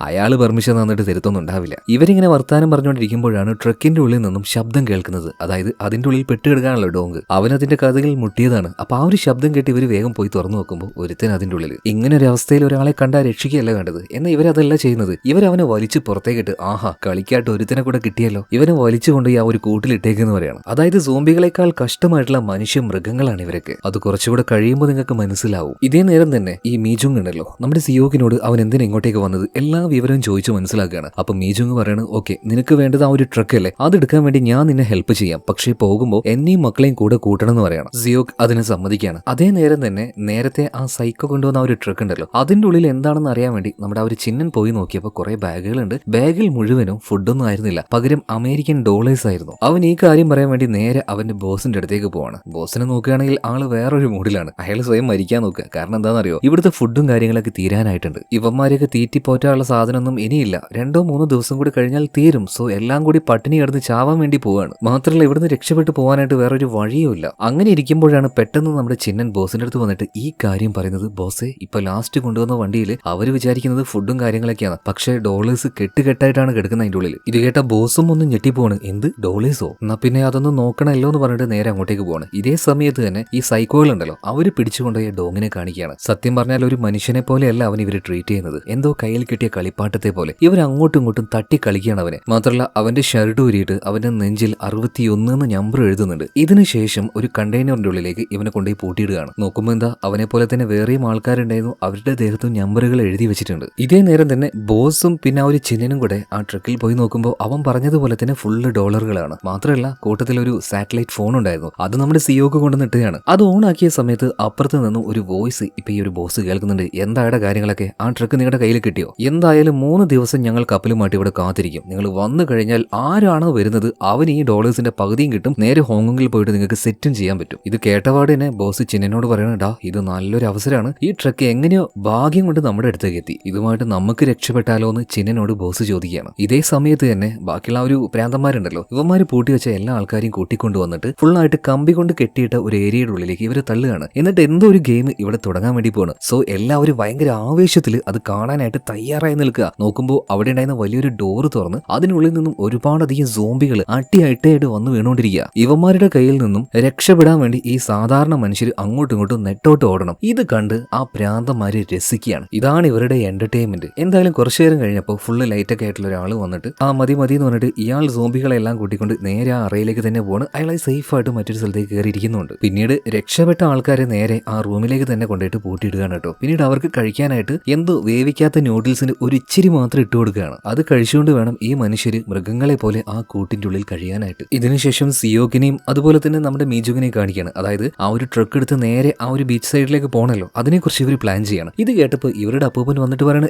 അയാൾ പെർമിഷൻ തന്നിട്ട് തരുത്തൊന്നും ഉണ്ടാവില്ല. ഇവരിങ്ങനെ വർത്താനം പറഞ്ഞുകൊണ്ടിരിക്കുമ്പോഴാണ് ട്രക്കിന്റെ ഉള്ളിൽ നിന്നും ശബ്ദം കേൾക്കുന്നത്. അതായത് അതിന്റെ ഉള്ളിൽ പെട്ടുകിടക്കാണല്ലോ ഡോങ്ക്, അവനതിന്റെ കഥകൾ മുട്ടിയതാണ്. അപ്പൊ ആ ഒരു ശബ്ദം കേട്ട് ഇവർ വേഗം പോയി തുറന്നു നോക്കുമ്പോൾ ഒരുത്തൻ അതിന്റെ ഉള്ളിൽ. ഇങ്ങനെ ഒരു അവസ്ഥയിൽ ഒരാളെ കണ്ടാൽ രക്ഷിക്കുകയല്ല വേണ്ടത്. എന്നാൽ ഇവരതല്ല ചെയ്യുന്നത്. ഇവരവനെ വലിച്ചു പുറത്തേക്കിട്ട് കളിക്കാട്ട് ഒരുത്തനെ കൂടെ കിട്ടിയല്ലോ, ഇവനെ വലിച്ചുകൊണ്ട് ആ ഒരു കൂട്ടിലിട്ടേക്കെന്ന് പറയാണ്. അതായത് സോംബികളെക്കാൾ കഷ്ടമായിട്ടുള്ള മനുഷ്യ മൃഗങ്ങളാണ് ഇവരൊക്കെ. അത് കുറച്ചുകൂടെ കഴിയുമ്പോൾ നിങ്ങൾക്ക് മനസ്സിലാവും. ഇതേ നേരം തന്നെ ഈ മീജുങ് ഉണ്ടല്ലോ, നമ്മുടെ സിയോക്കിനോട് അവൻ എന്തിനാ ഇങ്ങോട്ടേക്ക് വന്നത് എല്ലാ വിവരവും ചോദിച്ചു മനസ്സിലാക്കുകയാണ്. അപ്പൊ മീജുങ് പറയാണ്, ഓക്കെ നിനക്ക് വേണ്ടത് ആ ഒരു ട്രക്ക് അല്ലേ, അതെടുക്കാൻ വേണ്ടി ഞാൻ നിന്നെ ഹെൽപ്പ് ചെയ്യാം, പക്ഷേ പോകുമ്പോൾ എന്നെയും മക്കളെയും കൂടെ കൂട്ടണം എന്ന് പറയണം. സിയോക്ക് അതിന് സമ്മതിക്കുകയാണ്. അതേ നേരം തന്നെ നേരത്തെ ആ സൈക്കോ കൊണ്ടുവന്ന ആ ഒരു ട്രക്ക് ഉണ്ടല്ലോ, അതിന്റെ ഉള്ളിൽ എന്താണെന്ന് അറിയാൻ വേണ്ടി നമ്മുടെ ആ ഒരു ചിന്നൻ പോയി നോക്കിയപ്പോൾ കുറെ ബാഗുകളുണ്ട്. ബാഗിൽ മുഴുവനും ഫുഡൊന്നും ആയിരുന്നില്ല, പകരം അമേരിക്കൻ ഡോളേഴ്സ് ആയിരുന്നു. അവൻ ഈ കാര്യം പറയാൻ വേണ്ടി നേരെ അവന്റെ ബോസിന്റെ അടുത്തേക്ക് പോവാണ്. ബോസിനെ നോക്കുകയാണെങ്കിൽ ആള് വേറൊരു മൂഡിലാണ്. അയാൾ സ്വയം മരിക്കാൻ നോക്കുക. കാരണം എന്താണെന്നറിയോ, ഇവിടുത്തെ ഫുഡും കാര്യങ്ങളൊക്കെ തീരാനായിട്ടുണ്ട്. ഇവന്മാരെയൊക്കെ തീറ്റിപ്പോറ്റാനുള്ള സാധനമൊന്നും ഇനിയില്ല, 2-3 ദിവസം കൂടി കഴിഞ്ഞാൽ തീരും. സോ എല്ലാം കൂടി പട്ടിണി കിടന്ന് ചാവാൻ വേണ്ടി പോവാണ്. മാത്രമല്ല ഇവിടുന്ന് രക്ഷപ്പെട്ടു പോകാനായിട്ട് വേറൊരു വഴിയുമില്ല. അങ്ങനെ ഇരിക്കുമ്പോഴാണ് പെട്ടെന്ന് നമ്മുടെ ചിന്നൻ ബോസിന്റെ അടുത്ത് വന്നിട്ട് ഈ കാര്യം പറയുന്നത്, ബോസേ ഇപ്പൊ ലാസ്റ്റ് കൊണ്ടുവന്ന വണ്ടിയിൽ അവർ വിചാരിക്കുന്നത് ഫുഡും കാര്യങ്ങളൊക്കെയാണ്, പക്ഷേ ഡോളേഴ്സ് കെട്ടുകെട്ടായിട്ടാണ് കിടക്കുന്നത് അതിന്റെ ഉള്ളിൽ. ഇത് കേട്ട ബോസും ഒന്ന് ഞെട്ടിപ്പോണ്, എന്ത് ഡോളേഴ്സോ, എന്നാ പിന്നെ അതൊന്നും നോക്കണമല്ലോ എന്ന് പറഞ്ഞിട്ട് നേരെ അങ്ങോട്ടേക്ക് പോവാണ്. ഇതേ സമയത്ത് തന്നെ ഈ സൈക്കോകളുണ്ടല്ലോ അവര് പിടിച്ചുകൊണ്ടുപോയ ഡോങ്ങിനെ കാണിക്കുകയാണ്. സത്യം പറഞ്ഞാൽ ഒരു മനുഷ്യനെ പോലെയല്ല അവൻ ഇവര് ട്രീറ്റ് ചെയ്യുന്നത്, എന്തോ കയ്യിൽ കിട്ടിയ കളിപ്പാട്ടത്തെ പോലെ. ഇവർ അങ്ങോട്ടും ഇങ്ങോട്ടും തട്ടി കളിക്കുകയാണ് അവനെ. മാത്രമല്ല അവന്റെ ഷർട്ട് ഊരിയിട്ട് അവന്റെ നെഞ്ചിൽ 61 എന്ന് നമ്പർ എഴുതുന്നുണ്ട്. ഇതിനുശേഷം ഒരു കണ്ടെയ്നറിന്റെ ഉള്ളിലേക്ക് ഇവനെ കൊണ്ടുപോയി പൂട്ടിയിടുകയാണ്. നോക്കുമ്പോൾ എന്താ അവനെ പോലെ തന്നെ വേറെയും ആൾക്കാരുണ്ടായിരുന്നു, അവരുടെ ദേഹത്തും നമ്പറുകൾ എഴുതി വെച്ചിട്ടുണ്ട്. ഇതേ നേരം തന്നെ ബോസും പിന്നെ ആ ഒരു ചിന്നനും കൂടെ ആ ട്രക്കിൽ പോയി നോക്കുമ്പോൾ അവൻ പറഞ്ഞതുപോലെ തന്നെ ഫുള്ള് ഡോളറുകളാണ്. മാത്രമല്ല കൂട്ടത്തിൽ ഒരു സാറ്റലൈറ്റ് ഫോൺ ഉണ്ടായിരുന്നു, അത് നമ്മുടെ സിയോക്ക് കൊണ്ടുവന്നിട്ടാണ്. അത് ഓൺ ആക്കിയ സമയത്ത് അപ്പുറത്ത് നിന്നും ഒരു വോയിസ് ഇപ്പൊ ഈ ഒരു ബോസ് കേൾക്കുന്നുണ്ട്, എന്തായുടെ കാര്യങ്ങളൊക്കെ, ആ ട്രക്ക് നിങ്ങളുടെ കയ്യിൽ കിട്ടിയോ? എന്തായാലും 3 ദിവസം ഞങ്ങൾ കപ്പലുമായിട്ട് ഇവിടെ കാത്തിരിക്കും, നിങ്ങൾ വന്നു കഴിഞ്ഞാൽ ആരാണോ വരുന്നത് അവൻ ഈ ഡോളേഴ്സിന്റെ പകുതിയും കിട്ടും, നേരെ ഹോങ്കോങ്ങിൽ പോയിട്ട് നിങ്ങൾക്ക് സെറ്റും ചെയ്യാൻ പറ്റും. ഇത് കേട്ടപാട് തന്നെ ബോസ് ചിന്നനോട് പറയണടാ, ഇത് നല്ലൊരു അവസരമാണ്, ഈ ട്രക്ക് എങ്ങനെയോ ഭാഗ്യം കൊണ്ട് നമ്മുടെ അടുത്തേക്ക് എത്തി, ഇതുമായിട്ട് നമുക്ക് രക്ഷപ്പെട്ടാലോ എന്ന് ചിന്നനോട് ബോസ് ചോദിക്കുകയാണ്. ഇതേ സമയത്ത് തന്നെ ബാക്കിയുള്ള ഒരു പ്രാന്തന്മാരുണ്ടല്ലോ, ഇവന്മാര് പൂട്ടി വെച്ച എല്ലാ ആൾക്കാരെയും കൂട്ടിക്കൊണ്ടുവന്നിട്ട് ഫുള്ളായിട്ട് കമ്പി കൊണ്ട് കെട്ടിയിട്ട ഒരു ഏരിയയുടെ ഉള്ളിലേക്ക് ഇവര് തള്ളുകയാണ്. എന്നിട്ട് എന്തോ ഒരു ഗെയിം ഇവിടെ തുടങ്ങാൻ വേണ്ടി പോവാണ്. സോ എല്ലാവരും ഭയങ്കര ആവേശത്തിൽ അത് കാണാനായിട്ട് തയ്യാറായി നിൽക്കുക. നോക്കുമ്പോൾ അവിടെ ഉണ്ടായിരുന്ന വലിയൊരു ഡോറ് തുറന്ന് അതിനുള്ളിൽ നിന്നും ഒരുപാടധികം സോംബികൾ അട്ടിയായിട്ട് വന്ന് വീണുകൊണ്ടിരിക്കുക. ഇവന്മാരുടെ കയ്യിൽ നിന്നും രക്ഷപ്പെടാൻ വേണ്ടി ഈ സാധാരണ മനുഷ്യർ അങ്ങോട്ടും ഇങ്ങോട്ടും നെട്ടോട്ട് ഓടണം. ഇത് കണ്ട് ആ പ്രാന്തന്മാര് രസിക്കുകയാണ്. ഇതാണ് ഇവരുടെ എന്റർടൈൻമെന്റ്. എന്തായാലും കുറച്ചു നേരം കഴിഞ്ഞപ്പോൾ ഫുള്ള് ലൈറ്റൊക്കെ ആയിട്ടുള്ള ഒരാൾ വന്നിട്ട് മതി എന്ന് പറഞ്ഞിട്ട് ഇയാൾ സോംബികളെല്ലാം കൂട്ടിക്കൊണ്ട് നേരെ ആ അറയിലേക്ക് തന്നെ പോവാണ്. അയാളെ സേഫ് ആയിട്ട് മറ്റൊരു സ്ഥലത്തേക്ക് കയറിയിരിക്കുന്നുണ്ട്. പിന്നീട് രക്ഷപ്പെട്ട ആൾക്കാരെ നേരെ ആ റൂമിലേക്ക് തന്നെ കൊണ്ടുപോയിട്ട് പൂട്ടിയിടുകയാണ് കേട്ടോ. പിന്നീട് അവർക്ക് കഴിക്കാനായിട്ട് എന്തോ വേവിക്കാത്ത നൂഡിൽസിന് ഒരു ഇച്ചിരി മാത്രം ഇട്ട് കൊടുക്കുകയാണ്. അത് കഴിച്ചുകൊണ്ട് വേണം ഈ മനുഷ്യര് മൃഗങ്ങളെ പോലെ ആ കൂട്ടിന്റെ ഉള്ളിൽ കഴിയാനായിട്ട്. ഇതിനുശേഷം സിയോക്കിനെയും അതുപോലെ തന്നെ നമ്മുടെ മീജുകിനെയും കാണിക്കുകയാണ്. അതായത് ആ ഒരു ട്രക്ക് എടുത്ത് നേരെ ആ ഒരു ബീച്ച് സൈഡിലേക്ക് പോകണല്ലോ, അതിനെക്കുറിച്ച് ഇവർ പ്ലാൻ ചെയ്യണം. ഇത് കേട്ടപ്പോൾ ഇവരുടെ അപ്പൂപ്പൻ വന്നിട്ട് പറയണ,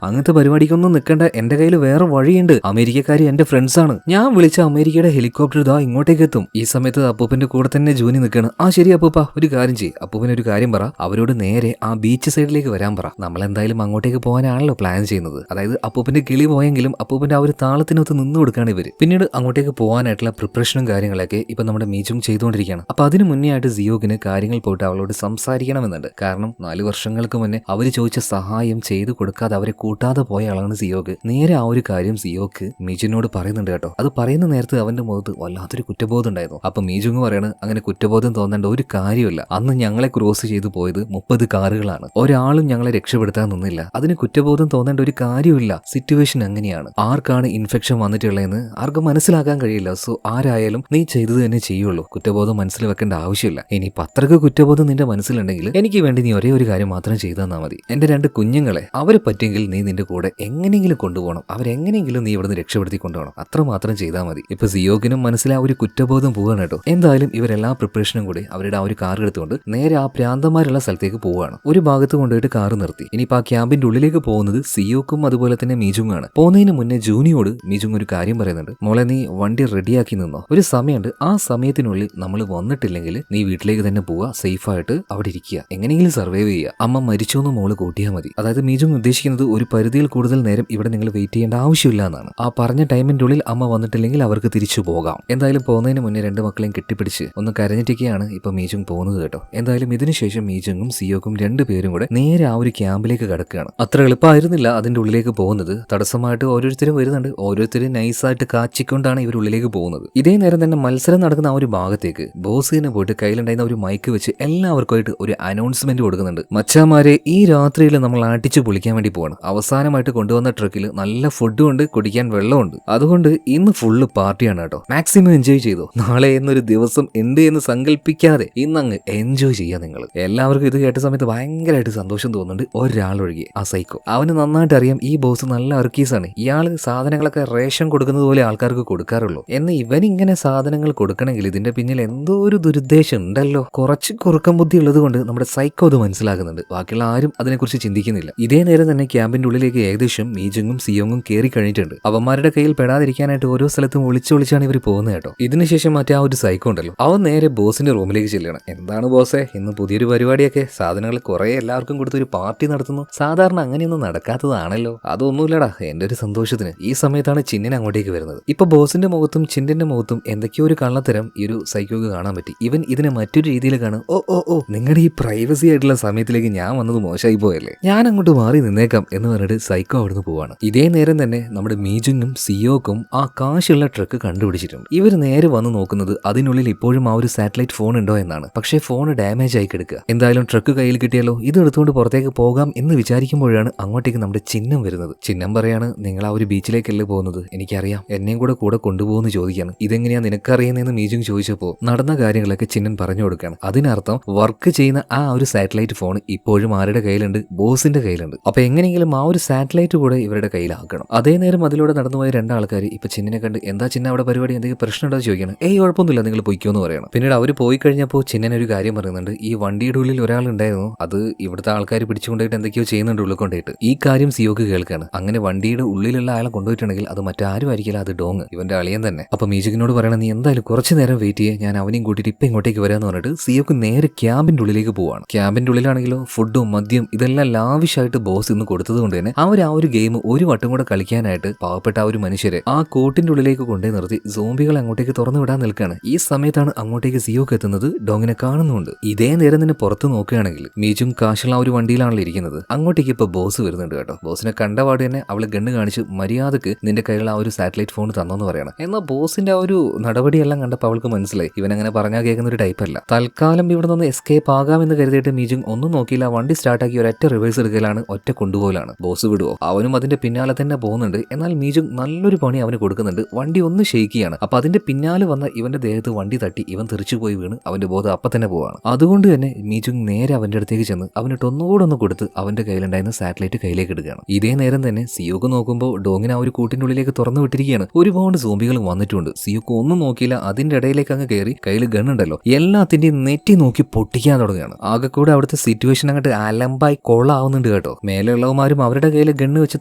അങ്ങനത്തെ പരിപാടിക്കൊന്നും നിൽക്കേണ്ട, എന്റെ കയ്യിൽ വേറെ വഴിയുണ്ട്, അമേരിക്കക്കാരി എന്റെ ഫ്രണ്ട്സ് ആണ്, ഞാൻ വിളിച്ച അമേരിക്കയുടെ ഹെലികോപ്റ്റർ ഇതാ ഇങ്ങോട്ടേക്ക് എത്തും. ഈ സമയത്ത് അപ്പൂപ്പന്റെ കൂടെ തന്നെ ജൂനി നിൽക്കണം. ശരി അപ്പൂപ്പ, ഒരു കാര്യം ചെയ്യും, അപ്പൂപ്പൻ ഒരു കാര്യം പറ, അവരോട് നേരെ ആ ബീച്ച് സൈഡിലേക്ക് വരാൻ പറ, നമ്മൾ എന്തായാലും അങ്ങോട്ടേക്ക് പോകാനാണല്ലോ പ്ലാൻ ചെയ്യുന്നത്. അതായത് അപ്പൂപ്പന്റെ കിളി പോയെങ്കിലും അപ്പൂപ്പന്റെ ആ ഒരു താളത്തിനൊത്ത് നിന്ന് കൊടുക്കാണ് ഇവര്. പിന്നീട് അങ്ങോട്ടേക്ക് പോകാനായിട്ടുള്ള പ്രിപ്പറേഷനും കാര്യങ്ങളൊക്കെ ഇപ്പൊ നമ്മുടെ മീജും ചെയ്തുകൊണ്ടിരിക്കുകയാണ്. അപ്പൊ അതിന് മുന്നേ ആയിട്ട് സിയോക്കിന് കാര്യങ്ങൾ പോയിട്ട് അവളോട് സംസാരിക്കണമെന്നുണ്ട്. കാരണം 4 വർഷങ്ങൾക്ക് മുന്നേ അവര് ചോദിച്ച സഹായം ചെയ്തു കൊടുക്കാതെ അവരെ കൂട്ടാതെ പോയ ആളാണ് സിയോക്ക്. നേരെ ആ ഒരു കാര്യം സിയോക്ക് മീജുങ്ങിനോട് പറയുന്നുണ്ട് കേട്ടോ. അത് പറയുന്ന നേരത്ത് അവന്റെ മുഖത്ത് വല്ലാത്തൊരു കുറ്റബോധം ഉണ്ടായിരുന്നു. അപ്പൊ മീജുങ് പറയാണ്, അങ്ങനെ കുറ്റബോധം തോന്നേണ്ട ഒരു കാര്യമില്ല. അന്ന് ഞങ്ങളെ ക്രോസ് ചെയ്തു പോയത് 30 കാറുകളാണ്. ഒരാളും ഞങ്ങളെ രക്ഷപ്പെടുത്താൻ നിന്നില്ല. അതിന് കുറ്റബോധം തോന്നേണ്ട ഒരു കാര്യമില്ല. സിറ്റുവേഷൻ അങ്ങനെയാണ്. ആർക്കാണ് ഇൻഫെക്ഷൻ വന്നിട്ടുള്ളതെന്ന് ആർക്കും മനസ്സിലാക്കാൻ കഴിയില്ല. സോ ആരായാലും നീ ചെയ്തത് തന്നെ ചെയ്യുള്ളൂ. കുറ്റബോധം മനസ്സിൽ വെക്കേണ്ട ആവശ്യമില്ല. ഇനി പത്രക്ക് കുറ്റബോധം നിന്റെ മനസ്സിലുണ്ടെങ്കിൽ എനിക്ക് വേണ്ടി നീ ഒരേ ഒരു കാര്യം മാത്രം ചെയ്തു തന്നാൽ മതി. എന്റെ 2 കുഞ്ഞുങ്ങളെ അവരെ പറ്റിയെങ്കിൽ നീ നിന്റെ കൂടെ എങ്ങനെയെങ്കിലും കൊണ്ടുപോകണം. അവരെങ്ങനെയെങ്കിലും നീ ഇവിടുന്ന് രക്ഷപ്പെടുത്തി കൊണ്ടുപോകണം. അത്രമാത്രം ചെയ്താൽ മതി. ഇപ്പൊ സിയോക്കിനും മനസ്സിൽ ആ ഒരു കുറ്റബോധം പോവാണ് കേട്ടോ. എന്തായാലും ഇവരെല്ലാ പ്രിപ്പറേഷനും കൂടി അവരുടെ ആ ഒരു കാർ എടുത്തുകൊണ്ട് നേരെ ആ പ്രാന്തന്മാരുള്ള സ്ഥലത്തേക്ക് പോവുകയാണ്. ഒരു ഭാഗത്ത് കൊണ്ടുപോയിട്ട് കാർ നിർത്തി. ഇനിയിപ്പോ ആ ക്യാമ്പിന്റെ ഉള്ളിലേക്ക് പോകുന്നത് സിയോക്കും അതുപോലെ തന്നെ മീജുങ്ങാണ്. പോകുന്നതിന് മുന്നേ ജൂനിയോട് മീജുങ് ഒരു കാര്യം പറയുന്നുണ്ട്. മോളെ, നീ വണ്ടി റെഡിയാക്കി നിന്നോ. ഒരു സമയമുണ്ട്, ആ സമയത്തിനുള്ളിൽ നമ്മൾ വന്നിട്ടില്ലെങ്കിൽ നീ വീട്ടിലേക്ക് തന്നെ പോവുക. സേഫ് ആയിട്ട് അവിടെ ഇരിക്കുക. എങ്ങനെയെങ്കിലും സർവൈവ് ചെയ്യുക. അമ്മ മരിച്ചോന്ന് മോള് കൂട്ടിയാൽ മതി. അതായത് മീജുങ് ഉദ്ദേശിക്കുന്നത് ഒരു പരിധിയിൽ കൂടുതൽ നേരം ഇവിടെ നിങ്ങൾ വെയിറ്റ് ചെയ്യേണ്ട ആവശ്യമില്ല എന്നാണ്. ആ പറഞ്ഞ ടൈമിന്റെ ഉള്ളിൽ അമ്മ വന്നിട്ടില്ലെങ്കിൽ അവർക്ക് തിരിച്ചു പോകാം. എന്തായാലും പോകുന്നതിന് മുന്നേ 2 മക്കളെയും കെട്ടിപ്പിടിച്ച് ഒന്ന് കരഞ്ഞിട്ടൊക്കെയാണ് ഇപ്പൊ മീജുങ് പോകുന്നത് കേട്ടോ. എന്തായാലും ഇതിനുശേഷം മീജുങ്ങും സിയോക്കും 2 പേരും കൂടെ നേരെ ആ ഒരു ക്യാമ്പിലേക്ക് കടക്കുകയാണ്. അത്ര എളുപ്പമായിരുന്നില്ല അതിന്റെ ഉള്ളിലേക്ക് പോകുന്നത്. തടസ്സമായിട്ട് ഓരോരുത്തരും വരുന്നുണ്ട്. ഓരോരുത്തരും നൈസായിട്ട് കാച്ചിക്കൊണ്ടാണ് ഇവർ ഉള്ളിലേക്ക് പോകുന്നത്. ഇതേ നേരം തന്നെ മത്സരം നടക്കുന്ന ആ ഒരു ഭാഗത്തേക്ക് ബോസിനെ പോയിട്ട് കയ്യിലുണ്ടായിരുന്ന ഒരു മൈക്ക് വെച്ച് എല്ലാവർക്കുമായിട്ട് ഒരു അനൗൺസ്മെന്റ് കൊടുക്കുന്നുണ്ട്. മച്ചാമാരെ, ഈ രാത്രിയിൽ നമ്മൾ അടിച്ചു പൊളിക്കാൻ വേണ്ടി പോവാണ്. അവസാനമായിട്ട് കൊണ്ടുവന്ന ട്രക്കിൽ നല്ല ഫുഡും ഉണ്ട്, കുടിക്കാൻ വെള്ളമുണ്ട്. അതുകൊണ്ട് ഇന്ന് ഫുള്ള് പാർട്ടിയാണ് കേട്ടോ. മാക്സിമം എൻജോയ് ചെയ്തോ. നാളെ എന്നൊരു ദിവസം ഉണ്ട് എന്ന് സങ്കല്പിക്കാതെ ഇന്നങ്ങ് എൻജോയ് ചെയ്യാം നിങ്ങൾ. എല്ലാവർക്കും ഇത് കേട്ട സമയത്ത് ഭയങ്കരമായിട്ട് സന്തോഷം തോന്നുന്നുണ്ട്. ഒരാളൊഴികെ ആ സൈക്കോ. അവന് നന്നായിട്ട് അറിയാം ഈ ബോസ് നല്ല അർക്കീസാണ്. ഇയാള് സാധനങ്ങളൊക്കെ റേഷൻ കൊടുക്കുന്നത് പോലെ ആൾക്കാർക്ക് കൊടുക്കാറുള്ളൂ. എന്ന് ഇവനിങ്ങനെ സാധനങ്ങൾ കൊടുക്കണമെങ്കിൽ ഇതിന്റെ പിന്നിൽ എന്തോ ഒരു ദുരുദ്ദേശം ഉണ്ടല്ലോ. കുറച്ച് കുറുക്കം ബുദ്ധി ഉള്ളത് കൊണ്ട് നമ്മുടെ സൈക്കോ അത് മനസ്സിലാക്കുന്നുണ്ട്. ബാക്കിയുള്ള ആരും അതിനെക്കുറിച്ച് ചിന്തിക്കുന്നില്ല. ഇതേ നേരം തന്നെ ക്യാമ്പിന്റെ ഉള്ളിലേക്ക് ഏകദേശം മീജുങ്ങും സിയോങ്ങും കയറി കഴിഞ്ഞിട്ടുണ്ട്. അവന്മാരുടെ കയ്യിൽ പെടാതിരിക്കാനായിട്ട് ഓരോ സ്ഥലത്തും ഒളിച്ചൊളിച്ചാണ് ഇവർ പോകുന്നത് കേട്ടോ. ഇതിനുശേഷം മറ്റേ ആ ഒരു സൈക്കോ ഉണ്ടല്ലോ, അവൻ നേരെ ബോസിന്റെ റൂമിലേക്ക് ചെല്ലണം. എന്താണ് ബോസേ, ഇന്ന് പുതിയൊരു പരിപാടിയൊക്കെ, സാധനങ്ങൾ കുറെ എല്ലാവർക്കും കൊടുത്ത് ഒരു പാർട്ടി നടത്തുന്നു. സാധാരണ അങ്ങനെയൊന്നും നടക്കാത്തതാണല്ലോ. അതൊന്നുമില്ലടാ, എന്റെ ഒരു സന്തോഷത്തിന്. ഈ സമയത്താണ് ചിന്നിൻ അങ്ങോട്ടേക്ക് വരുന്നത്. ഇപ്പൊ ബോസിന്റെ മുഖത്തും ചിന്നിന്റെ മുഖത്തും എന്തൊക്കെയോ ഒരു കള്ളത്തരം ഈ ഒരു സൈക്കോക്ക് കാണാൻ പറ്റി. ഇവൻ ഇതിനെ മറ്റൊരു രീതിയിൽ കാണും. ഓ നിങ്ങളുടെ ഈ പ്രൈവസി ആയിട്ടുള്ള സമയത്തിലേക്ക് ഞാൻ വന്നത് മോശമായി പോയല്ലേ, ഞാൻ അങ്ങോട്ട് മാറി നിന്നേക്കാം എന്ന് പറഞ്ഞിട്ട് സൈക്കോ അവിടുന്ന് പോവാണ്. ഇതേ നേരം തന്നെ നമ്മുടെ മീജുങ്ങും സിയോക്കും ആ കാശുള്ള ട്രക്ക് കണ്ടുപിടിച്ചിട്ടുണ്ട്. ഇവർ നേരെ വന്ന് നോക്കുന്നത് അതിനുള്ളിൽ ഇപ്പോഴും ആ ഒരു സാറ്റലൈറ്റ് ഫോൺ ഉണ്ടോ എന്നാണ്. പക്ഷേ ഫോൺ ഡാമേജ് ആയി കിടക്കുക. എന്തായാലും ട്രക്ക് കയ്യിൽ കിട്ടിയാലോ, ഇത് എടുത്തുകൊണ്ട് പുറത്തേക്ക് പോകാം എന്ന് വിചാരിക്കുമ്പോഴാണ് അങ്ങോട്ടേക്ക് നമ്മുടെ ചിഹ്നം വരുന്നത്. ചിഹ്നം പറയാണ്, നിങ്ങൾ ആ ഒരു ബീച്ചിലേക്കല്ലേ പോകുന്നത്, എനിക്കറിയാം, എന്നെയും കൂടെ കൊണ്ടുപോകുന്നു ചോദിക്കാണ്. ഇതെങ്ങനെയാ നിനക്കറിയുന്നതെന്ന് മീജുങ് ചോദിച്ചപ്പോൾ നടന്ന കാര്യങ്ങളൊക്കെ ചിഹ്നൻ പറഞ്ഞു കൊടുക്കുകയാണ്. അതിനർത്ഥം വർക്ക് ചെയ്യുന്ന ആ ഒരു സാറ്റലൈറ്റ് ഫോൺ ഇപ്പോഴും ആരുടെ കയ്യിലുണ്ട്, ബോസിന്റെ കയ്യിലുണ്ട്. അപ്പൊ എങ്ങനെയെങ്കിലും ആ ഒരു സാറ്റലൈറ്റ് കൂടെ ഇവരുടെ കയ്യിലാക്കണം. അതേ നേരം അതിലൂടെ നടന്നുപോയ 2 ആൾക്കാർ ഇപ്പൊ ചിന്നിനെ കണ്ട്, എന്താ ചിന്ന അവിടെ പരിപാടി, എന്തെങ്കിലും പ്രശ്നമുണ്ടോ ചോദിക്കണം. കുഴപ്പമൊന്നുമില്ല, നിങ്ങൾ പൊയ്ക്കോന്ന് പറയണം. പിന്നീട് അവർ പോയി കഴിഞ്ഞപ്പോൾ ചിന്നൻ ഒരു കാര്യം പറയുന്നുണ്ട്. ഈ വണ്ടിയുടെ ഉള്ളിൽ ഒരാളുണ്ടായിരുന്നു, അത് ഇവിടുത്തെ ആൾക്കാർ പിടിച്ചുകൊണ്ടിട്ട് എന്തൊക്കെയോ ചെയ്യുന്നുണ്ട് ഉള്ളിൽ കൊണ്ടിട്ട്. ഈ കാര്യം സിയോക്ക് കേൾക്കാണ്. അങ്ങനെ വണ്ടിയുടെ ഉള്ളിലുള്ള ആളെ കൊണ്ടുപോയിട്ടുണ്ടെങ്കിൽ അത് മറ്റാരും ആയിരിക്കില്ല, അത് ഡോങ്, ഇവന്റെ അളിയൻ തന്നെ. അപ്പൊ മീജുക്കിനോട് പറയണം, നീ എന്തായാലും കുറച്ചു നേരം വെയിറ്റ് ചെയ്യുക, ഞാൻ അവനെയും കൂട്ടിയിട്ട് ഇപ്പൊ ഇങ്ങോട്ടേക്ക് വരാന്ന് പറഞ്ഞിട്ട് സിയോക്ക് നേരെ ക്യാമ്പിന്റെ ഉള്ളിലേക്ക് പോവാണ്. ക്യാമ്പിന്റെ ഉള്ളിലാണെങ്കിലോ ഫുഡും മദ്യം ഇതെല്ലാം ലാവിഷായിട്ട് ബോസ് ഇന്ന് കൊടുത്തത് കൊണ്ട് തന്നെ അവർ ആ ഒരു ഗെയിം ഒരു വട്ടം കൂടെ കളിക്കാനായിട്ട് പാവപ്പെട്ട ആ ഒരു മനുഷ്യരെ ആ കോട്ടിന്റെ ഉള്ളിലേക്ക് കൊണ്ടേ നിർത്തി സോംബികളെ അങ്ങോട്ടേക്ക് തുറന്നു വിടാൻ നിൽക്കുകയാണ്. ഈ സമയത്താണ് അങ്ങോട്ടേക്ക് സിയോക്ക് എത്തുന്നത്. ഡോങ്ങിനെ കാണുന്നുണ്ട്. ഇതേ നേരം തന്നെ പുറത്ത് നോക്കുകയാണെങ്കിൽ മീജും കാശുള്ള ആ ഒരു വണ്ടിയിലാണല്ലോ ഇരിക്കുന്നത്. അങ്ങോട്ടേക്ക് ഇപ്പൊ ബോസ് വരുന്നുണ്ട് കേട്ടോ. ബോസിനെ കണ്ടപാട് തന്നെ അവള് ഗണ്ണ് കാണിച്ച് മര്യാദക്ക് നിന്റെ കയ്യിലുള്ള ആ ഒരു സാറ്റലൈറ്റ് ഫോൺ തന്നോന്ന് പറയണം. എന്നാൽ ബോസിന്റെ ആ ഒരു നടപടിയെല്ലാം കണ്ടപ്പോൾ അവൾക്ക് മനസ്സിലായി ഇവൻ അങ്ങനെ പറഞ്ഞാൽ കേൾക്കുന്ന ഒരു ടൈപ്പല്ല. തൽക്കാലം ഇവിടെ നിന്ന് എസ്കേപ്പ് ആകാമെന്ന് കരുതിയിട്ട് മീജും ഒന്നും നോക്കിയില്ല. വണ്ടി സ്റ്റാർട്ടാക്കി ഒരൊറ്റ റിവേഴ്സ് എടുക്കലാണ്, ഒറ്റ കൊണ്ടുപോകലാണ്. ബോസ് വിടുവോ, അവനും അതിന്റെ പിന്നാലെ തന്നെ പോകുന്നുണ്ട്. എന്നാൽ മീജും നല്ലൊരു പണി അവന് കൊടുക്കുന്നുണ്ട്. വണ്ടി ഒന്ന് ഷെയ്ക്കിയാണ്. അപ്പൊ അതിന്റെ പിന്നാലെ വന്ന ഇവന്റെ ദേഹത്ത് വണ്ടി തട്ടി ഇവൻ തെറിച്ചു പോയി വീണ് അവന്റെ ബോധം അപ്പൊ തന്നെ പോവാണ്. അതുകൊണ്ട് തന്നെ മീജുങ് നേരെ അവന്റെ അടുത്തേക്ക് ചെന്ന് അവനിട്ട് ഒന്നുകൂടെ ഒന്ന് കൊടുത്ത് അവന്റെ കയ്യിലുണ്ടായിരുന്ന സാറ്റലൈറ്റ് കയ്യിലേക്ക് എടുക്കുകയാണ്. ഇതേ നേരം തന്നെ സിയോക്ക് നോക്കുമ്പോൾ ഡോങ്ങിനെ ആ ഒരു കൂട്ടിന്റെ ഉള്ളിലേക്ക് തുറന്നു വിട്ടിരിക്കുകയാണ്. ഒരുപാട് സോംബികളും വന്നിട്ടുണ്ട്. സിയോക്ക് ഒന്നും നോക്കിയില്ല, അതിന്റെ ഇടയിലേക്ക് അങ്ങ് കയറി കയ്യിൽ ഗണ്ണുണ്ടല്ലോ എല്ലാത്തിന്റെയും നെറ്റി നോക്കി പൊട്ടിക്കാൻ തുടങ്ങുകയാണ്. ആകെ കൂടെ അവിടുത്തെ സിറ്റുവേഷൻ അങ്ങോട്ട് അലമ്പായി കൊള്ളാവുന്നുണ്ട് കേട്ടോ. മേലെയുള്ളവന്മാരും അവരുടെ കയ്യിൽ ഗണ്ണ് വെച്ച്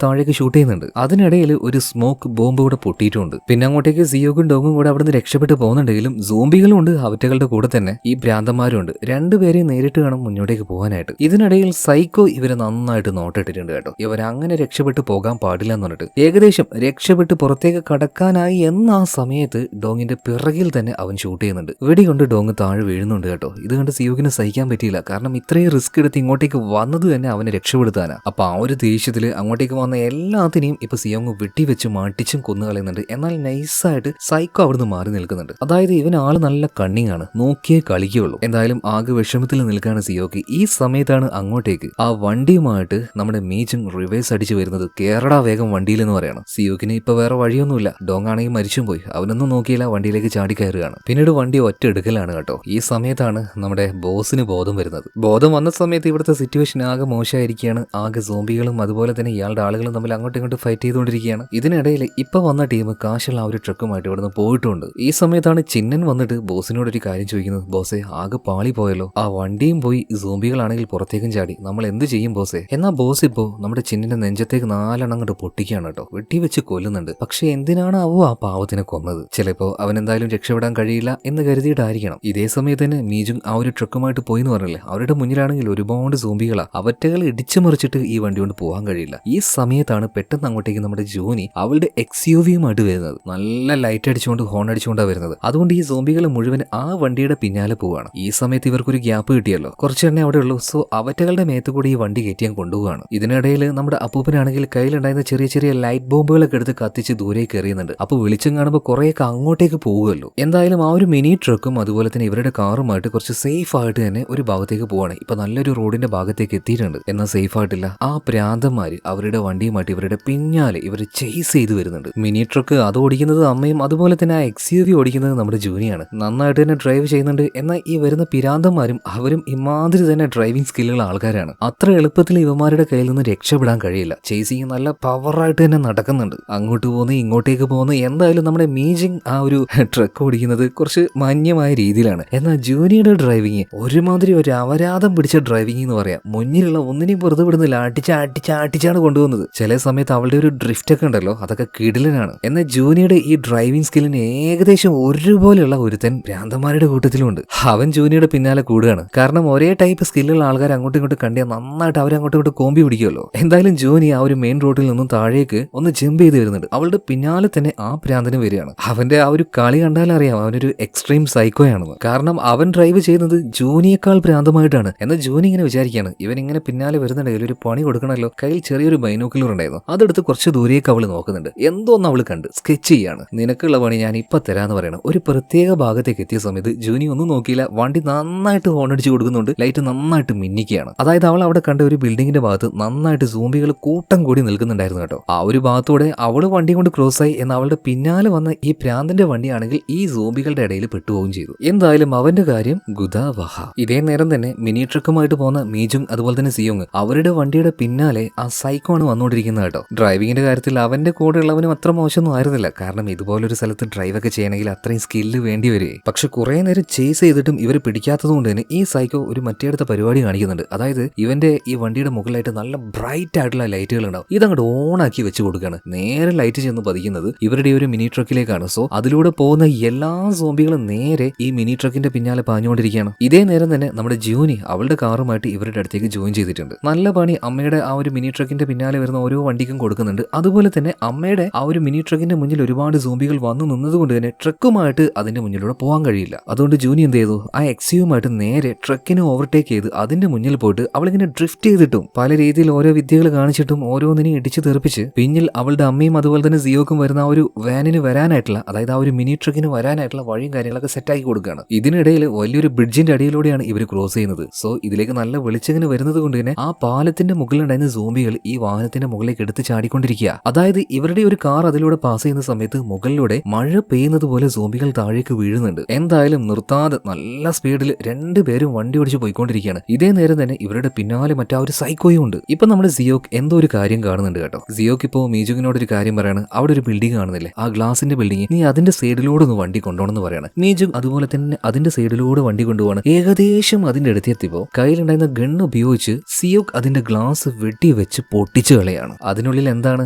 താഴേക്ക് ഷൂട്ട് ചെയ്യുന്നുണ്ട്. അതിനിടയിൽ ഒരു സ്മോക്ക് ബോംബ് കൂടെ പൊട്ടിയിട്ടുണ്ട്. പിന്നെ അങ്ങോട്ടേക്ക് സിയോക്കും ഡോങ്ങും കൂടെ അവിടുന്ന് രക്ഷപ്പെട്ട് പോകുന്നുണ്ടെങ്കിലും സോംബികളും ഉണ്ട് അവറ്റകളുടെ കൂടെ തന്നെ ഈ ഭ്രാന്തന്മാരും ഉണ്ട്. രണ്ടുപേരെയും നേരിട്ട് വേണം മുന്നോട്ടേക്ക് പോകാനായിട്ട്. ഇതിനിടയിൽ സൈക്കോ ഇവരെ നന്നായിട്ട് നോട്ടിട്ടിട്ടുണ്ട് കേട്ടോ. ഇവരങ്ങനെ രക്ഷപ്പെട്ട് പോകാൻ പാടില്ല എന്ന് പറഞ്ഞിട്ട് ഏകദേശം രക്ഷപ്പെട്ട് പുറത്തേക്ക് കടക്കാനായി എന്ന ആ സമയത്ത് ഡോങ്ങിന്റെ പിറകിൽ തന്നെ അവൻ ഷൂട്ട് ചെയ്യുന്നുണ്ട്. വെടികൊണ്ട് ഡോങ് താഴെ വീഴുന്നുണ്ട് കേട്ടോ. ഇത് കണ്ട് സിയോക്കിന് സഹിക്കാൻ പറ്റിയില്ല. കാരണം ഇത്രയും റിസ്ക് എടുത്ത് ഇങ്ങോട്ടേക്ക് വന്നത് തന്നെ അവനെ രക്ഷപ്പെടുത്താനാ. അപ്പൊ ആ ഒരു ദേഷ്യത്തില് അങ്ങോട്ടേക്ക് വന്ന എല്ലാത്തിനെയും ഇപ്പൊ സിയോങ് വെട്ടിവെച്ച് മാട്ടിച്ചും കൊന്നുകളയുന്നുണ്ട്. എന്നാൽ നൈസായിട്ട് സൈക്കോ അവിടുന്ന് മാറി നിൽക്കുന്നുണ്ട്. അതായത് ഇവൻ ആള് നല്ല കണ്ണിങ് ആണ്, നോക്കിയേ കളിക്കുകയുള്ളൂ. എന്തായാലും ആകെ വിഷമത്തിൽ നിൽക്കുകയാണ് സിയോക്ക്. ഈ സമയത്താണ് അങ്ങോട്ടേക്ക് ആ വണ്ടിയുമായിട്ട് നമ്മുടെ മീജും റിവേഴ്സ് അടിച്ചു വരുന്നത്. കേരള വേഗം വണ്ടിയിൽ എന്ന് പറയണം. സിയോക്കിന് ഇപ്പൊ വേറെ വഴിയൊന്നുമില്ല. ഡോങ് ആണെങ്കിൽ മരിച്ചും പോയി. അവനൊന്നും നോക്കിയില്ല, വണ്ടിയിലേക്ക് ചാടി കയറുകയാണ്. പിന്നീട് വണ്ടി ഒറ്റ എടുക്കലാണ് കേട്ടോ. ഈ സമയത്താണ് നമ്മുടെ ബോസിന് ബോധം വരുന്നത്. ബോധം വന്ന സമയത്ത് ഇവിടുത്തെ സിറ്റുവേഷൻ ആകെ മോശമായിരിക്കുകയാണ്. ആകെ സോംബികളും അതുപോലെ തന്നെ ഇയാളുടെ ആളുകളും തമ്മിൽ അങ്ങോട്ടും ഇങ്ങോട്ട് ഫൈറ്റ് ചെയ്തുകൊണ്ടിരിക്കുകയാണ്. ഇതിനിടയിൽ ഇപ്പൊ വന്ന ടീം കാശുള്ള ആ ഒരു ട്രക്കുമായിട്ട് ഇവിടുന്ന് പോയിട്ടുണ്ട്. ഈ സമയത്താണ് ചിന്നൻ വന്നിട്ട് ബോസിനോട് ഒരു കാര്യം ചോദിക്കുന്നത്. ബോസേ, ആകെ പാളി പോയല്ലോ, ആ വണ്ടിയും പോയി, സോംബികളാണെങ്കിൽ പുറത്തേക്കും ചാടി, നമ്മൾ എന്ത് ചെയ്യും ബോസേ? എന്നാ ബോസ് ഇപ്പോ നമ്മുടെ ചിന്നിന്റെ നെഞ്ചത്തേക്ക് 4 എണ്ണം അങ്ങോട്ട് പൊട്ടിക്കുകയാണ് കേട്ടോ. വെട്ടിവെച്ച് കൊല്ലുന്നുണ്ട്. പക്ഷെ എന്തിനാണ് അവ ആ പാവത്തിനെ കൊന്നത്? ചിലപ്പോ അവൻ എന്തായാലും രക്ഷപ്പെടാൻ കഴിയില്ല എന്ന് കരുതിയിട്ടായിരിക്കണം. ഇതേ സമയത്ത് തന്നെ മീജും ആ ഒരു ട്രക്കുമായിട്ട് പോയി എന്ന് പറഞ്ഞില്ലേ, അവരുടെ മുന്നിലാണെങ്കിൽ ഒരുപാട് സോംബികളാ. അവറ്റകൾ ഇടിച്ചു മറിച്ചിട്ട് ഈ വണ്ടി കൊണ്ട് പോകാൻ കഴിയില്ല. ഈ സമയത്താണ് പെട്ടെന്ന് അങ്ങോട്ടേക്ക് നമ്മുടെ ജോനി അവളുടെ എക്സ്യുവിയുമായിട്ട് വരുന്നത്. നല്ല ലൈറ്റ് അടിച്ചുകൊണ്ട് ഹോൺ അടിച്ചുകൊണ്ടാണ് വരുന്നത്. അതുകൊണ്ട് ഈ സോംബികൾ മുഴുവൻ ആ വണ്ടിയുടെ പിന്നാലെ പോവാണ്. ഈ സമയത്ത് ഇവർക്കൊരു ഗ്യാപ്പ് കിട്ടിയല്ലോ, കുറച്ച് എണ്ണേ അവിടെ ഉള്ളൂ. സോ അവറ്റകളുടെ മേത്ത് കൂടി ഈ വണ്ടി കയറ്റിയാൻ കൊണ്ടുപോവാണ്. ഇതിനിടയിൽ നമ്മുടെ അപ്പൂപ്പനാണെങ്കിൽ കയ്യിലുണ്ടായിരുന്ന ചെറിയ ചെറിയ ലൈറ്റ് ബോംബുകളൊക്കെ എടുത്ത് കത്തിച്ച് ദൂരേക്ക് എറിയുന്നുണ്ട്. അപ്പൊ വെളിച്ചം കാണുമ്പോൾ കുറേയൊക്കെ അങ്ങോട്ടേക്ക് പോകുമല്ലോ. എന്തായാലും ആ ഒരു മിനി ട്രക്കും അതുപോലെ തന്നെ ഇവരുടെ കാറുമായിട്ട് കുറച്ച് സേഫ് ആയിട്ട് തന്നെ ഒരു ഭാഗത്തേക്ക് പോവാണ്. ഇപ്പൊ നല്ലൊരു റോഡിന്റെ ഭാഗത്തേക്ക് എത്തിയിട്ടുണ്ട്. എന്നാൽ സേഫ് ആയിട്ടില്ല. ആ പ്രാന്തന്മാര് അവരുടെ വണ്ടിയുമായിട്ട് ഇവരുടെ പിന്നാലെ ഇവർ ചേസ് ചെയ്ത് വരുന്നുണ്ട്. മിനി ട്രക്ക് അത് ഓടിക്കുന്നത് അമ്മയും അതുപോലെ തന്നെ ആ എക്സ്യുവി ഓടിക്കുന്നത് നമ്മുടെ ജൂനിയാണ്. നന്നായിട്ട് തന്നെ ഡ്രൈവ് ചെയ്യുന്നുണ്ട്. എന്നാൽ ഈ വരുന്ന പിരാന്തന്മാരും അവരും ഇമാതിരി തന്നെ ഡ്രൈവിംഗ് സ്കില്ലുള്ള ആൾക്കാരാണ്. അത്ര എളുപ്പത്തിൽ ഇവന്മാരുടെ കയ്യിൽ നിന്ന് രക്ഷപ്പെടാൻ കഴിയില്ല. ചേസിങ് നല്ല പവറായിട്ട് തന്നെ നടക്കുന്നുണ്ട്. അങ്ങോട്ട് പോകുന്നു ഇങ്ങോട്ടേക്ക് പോകുന്നു. എന്തായാലും നമ്മുടെ മീജിങ് ആ ഒരു ട്രക്ക് ഓടിക്കുന്നത് കുറച്ച് മാന്യമായ രീതിയിലാണ്. എന്നാൽ ജൂനിയുടെ ഡ്രൈവിങ് ഒരുമാതിരി ഒരു അപരാധം പിടിച്ച ഡ്രൈവിംഗ് എന്ന് പറയാം. മുന്നിലുള്ള ഒന്നിനെയും പുറത്ത് വിടുന്നില്ല, അടിച്ചാണ് കൊണ്ടുപോകുന്നത്. ചില സമയത്ത് അവളുടെ ഒരു ഡ്രിഫ്റ്റ് ഒക്കെ ഉണ്ടല്ലോ, അതൊക്കെ കിടിലനാണ്. എന്നാൽ ജൂനിയുടെ ഈ ഡ്രൈവിംഗ് സ്കില്ലിന് ഏകദേശം ഒരുപോലെയുള്ള ഒരുത്തൻ ഭ്രാന്തന്മാരുടെ കൂട്ടത്തിലുണ്ട്. അവൻ ജൂനിയുടെ പിന്നാലെ കൂടുകയാണ്. കാരണം ഒരേ ടൈപ്പ് സ്കില്ലുള്ള ആൾക്കാർ അങ്ങോട്ടും ഇങ്ങോട്ടും കണ്ടിയാൽ നന്നായിട്ട് അവരങ്ങോട്ടും ഇങ്ങോട്ട് കോമ്പി പിടിക്കുമല്ലോ. എന്തായാലും ജൂനി ആ ഒരു മെയിൻ റോഡിൽ നിന്നും താഴേക്ക് ഒന്ന് ജമ്പ് ചെയ്ത് വരുന്നുണ്ട്. അവളുടെ പിന്നാലെ തന്നെ ആ ഭ്രാന്തന് വരികയാണ്. അവന്റെ ആ ഒരു കളി കണ്ടാൽ അറിയാം അവനൊരു എക്സ്ട്രീം സൈക്കോയാണെന്ന്. കാരണം അവൻ ഡ്രൈവ് ചെയ്യുന്നത് ജൂനിയേക്കാൾ ഭ്രാന്തമായിട്ടാണ്. എന്നാൽ ജൂനി ഇങ്ങനെ വിചാരിക്കുകയാണ്, ഇവൻ ഇങ്ങനെ പിന്നാലെ വരുന്നുണ്ടെങ്കിൽ ഒരു പണി കൊടുക്കണമല്ലോ. കയ്യിൽ ചെറിയൊരു ബൈനോക്കുലർ ഉണ്ടായിരുന്നു, അതെടുത്ത് കുറച്ച് ദൂരേക്ക് അവള് നോക്കുന്നുണ്ട്. എന്തോന്ന് അവള് കണ്ട് സ്കെച്ച് ചെയ്യാണ്. നിനക്കുള്ള പണി ഞാൻ ഇപ്പൊ തരാന്ന് പറയണം. ഒരു പ്രത്യേക ഭാഗത്തേക്ക് എത്തിയ സമയത്ത് ജൂനി ഒന്നും നോക്കിയില്ല, വണ്ടി നന്നായിട്ട് ഹോൺ അടിച്ച് കൊടുക്കുന്നുണ്ട്. ലൈറ്റ് നന്നായിട്ട് മിന്നിക്കുകയാണ്. അതായത് അവൾ അവിടെ കണ്ട ഒരു ബിൽഡിങ്ങിന്റെ ഭാഗത്ത് നന്നായിട്ട് സോംബികൾ കൂട്ടം കൂടി നിൽക്കുന്നുണ്ടായിരുന്നു കേട്ടോ. ആ ഒരു ഭാഗത്തൂടെ അവള് വണ്ടി കൊണ്ട് ക്രോസ് ആയി. എന്നാൽ അവളുടെ പിന്നാലെ വന്ന ഈ പ്രാന്തിന്റെ വണ്ടിയാണെങ്കിൽ ഈ സോംബികളുടെ ഇടയിൽ പെട്ടുപോവുകയും ചെയ്തു. എന്തായാലും അവന്റെ കാര്യം ഗുദാവഹ. ഇതേ നേരം തന്നെ മിനി ട്രക്കുമായിട്ട് പോകുന്ന മീജും അതുപോലെ തന്നെ സിയോങ് അവരുടെ വണ്ടിയുടെ പിന്നാലെ ആ സൈക്കോ ആണ് വന്നുകൊണ്ടിരിക്കുന്നത് കേട്ടോ. ഡ്രൈവിംഗിന്റെ കാര്യത്തിൽ അവന്റെ കൂടെ ഉള്ളവനും അത്ര മോശമൊന്നും ആയിരുന്നില്ല. കാരണം ഇതുപോലൊരു സ്ഥലത്ത് ഡ്രൈവ് ഒക്കെ ചെയ്യണമെങ്കിൽ അത്രയും സ്കില്ല് വേണ്ടി വരും. പക്ഷെ കുറെ നേരം ചേസ് ചെയ്തിട്ടും ഇവർ പിടിക്കാത്തത് കൊണ്ട് തന്നെ ഈ സൈക്കോ ഒരു മറ്റേടുത്ത പരിപാടി കാണിക്കുന്നുണ്ട്. അതായത് ഇവന്റെ ഈ വണ്ടിയുടെ മുകളിലായിട്ട് നല്ല ബ്രൈറ്റ് ആയിട്ടുള്ള ലൈറ്റുകൾ ഉണ്ടാവും. ഇതങ്ങോട്ട് ഓൺ ആക്കി വെച്ച് കൊടുക്കുകയാണ്. നേരെ ലൈറ്റ് ചെന്ന് പതിക്കുന്നത് ഇവരുടെ ഒരു മിനി ട്രക്കിലേക്കാണ്. സോ അതിലൂടെ പോകുന്ന എല്ലാ സോംബികളും നേരെ ഈ മിനി ട്രക്കിന്റെ പിന്നാലെ പാഞ്ഞുകൊണ്ടിരിക്കുകയാണ്. ഇതേ നേരം തന്നെ നമ്മുടെ ജൂനി അവളുടെ കാറുമായിട്ട് ഇവരുടെ അടുത്തേക്ക് ജോയിൻ ചെയ്തിട്ടുണ്ട്. നല്ല പണി അമ്മയുടെ ആ ഒരു മിനി ട്രക്കിന്റെ പിന്നാലെ വരുന്ന ഓരോ വണ്ടിക്കും കൊടുക്കുന്നുണ്ട്. അതുപോലെ തന്നെ അമ്മയുടെ ആ ഒരു മിനി ട്രക്കിന്റെ മുന്നിൽ ഒരുപാട് സോംബികൾ വന്നു നിന്നതുകൊണ്ട് തന്നെ ട്രക്കുമായിട്ട് അതിന്റെ മുന്നിലൂടെ പോകാൻ കഴിയില്ല. അതുകൊണ്ട് ജൂനി എന്ത് ചെയ്തു, ആ എക്സ്യുമായിട്ട് നേരെ ട്രക്കിനെ ഓവർടേക്ക് ചെയ്ത് അതിന്റെ മുന്നിൽ പോയിട്ട് അവളിങ്ങനെ ഡ്രിഫ്റ്റ് ചെയ്തിട്ടും പല രീതിയിൽ ഓരോ വിദ്യകൾ കാണിച്ചിട്ടും ഓരോന്നിനെ ഇടിച്ചു തെറിപ്പിച്ച് പിന്നിൽ അവളുടെ അമ്മയും അതുപോലെ തന്നെ സിയോക്കും വരുന്ന ആ ഒരു വാനിന് വരാനായിട്ടുള്ള, അതായത് ആ ഒരു മിനി ട്രക്കിന് വരാനായിട്ടുള്ള വഴിയും കാര്യങ്ങളൊക്കെ സെറ്റാക്കി കൊടുക്കുകയാണ്. ഇതിനിടയിൽ വലിയൊരു ബ്രിഡ്ജിന്റെ അടിയിലൂടെയാണ് ഇവർ ക്രോസ് ചെയ്യുന്നത്. സോ ഇതിലേക്ക് നല്ല വെളിച്ചങ്ങനെ വരുന്നത് കൊണ്ട് തന്നെ ആ പാലത്തിന്റെ മുകളിലുണ്ടായിരുന്ന സോംബികൾ ഈ വാഹനത്തിന്റെ മുകളിലേക്ക് എടുത്ത് ചാടിക്കൊണ്ടിരിക്കുക. അതായത് ഇവരുടെ ഒരു കാർ അതിലൂടെ പാസ് ചെയ്യുന്ന സമയത്ത് മുകളിലൂടെ മഴ പെയ്യുന്നത് പോലെ സോംബികൾ താഴേക്ക് വീഴുന്നുണ്ട്. എന്തായാലും നിർത്താതെ നല്ല സ്പീഡിൽ രണ്ടുപേരും വണ്ടി ഓടിച്ച് പോയിക്കൊണ്ടിരിക്കുകയാണ്. ഇതേ നേരം തന്നെ ഇവരുടെ പിന്നാലെ മറ്റാ ഒരു സൈക്കോയും ഉണ്ട്. ഇപ്പൊ നമ്മുടെ സിയോക്ക് എന്തോ ഒരു കാര്യം കാണുന്നുണ്ട് കേട്ടോ. സിയോക്ക് ഇപ്പോ മീജുകിനോട് ഒരു കാര്യം പറയാണ്. അവിടെ ഒരു ബിൽഡിംഗ് കാണുന്നില്ലേ, ആ ഗ്ലാസിന്റെ ബിൽഡിംഗ്, നീ അതിന്റെ സൈഡിലൂടെ ഒന്ന് വണ്ടി കൊണ്ടുപോകണമെന്ന് പറയാണ്. മീജും അതുപോലെ തന്നെ അതിന്റെ സൈഡിലൂടെ വണ്ടി കൊണ്ടുപോകണം. ഏകദേശം അതിന്റെ അടുത്തെത്തിയപ്പോ കയ്യിലുണ്ടായിരുന്ന ഗൺ ഉപയോഗിച്ച് സിയോക്ക് അതിന്റെ ഗ്ലാസ് വെട്ടി വെച്ച് പൊട്ടിച്ചു കളയാണ്. അതിനുള്ളിൽ എന്താണ്,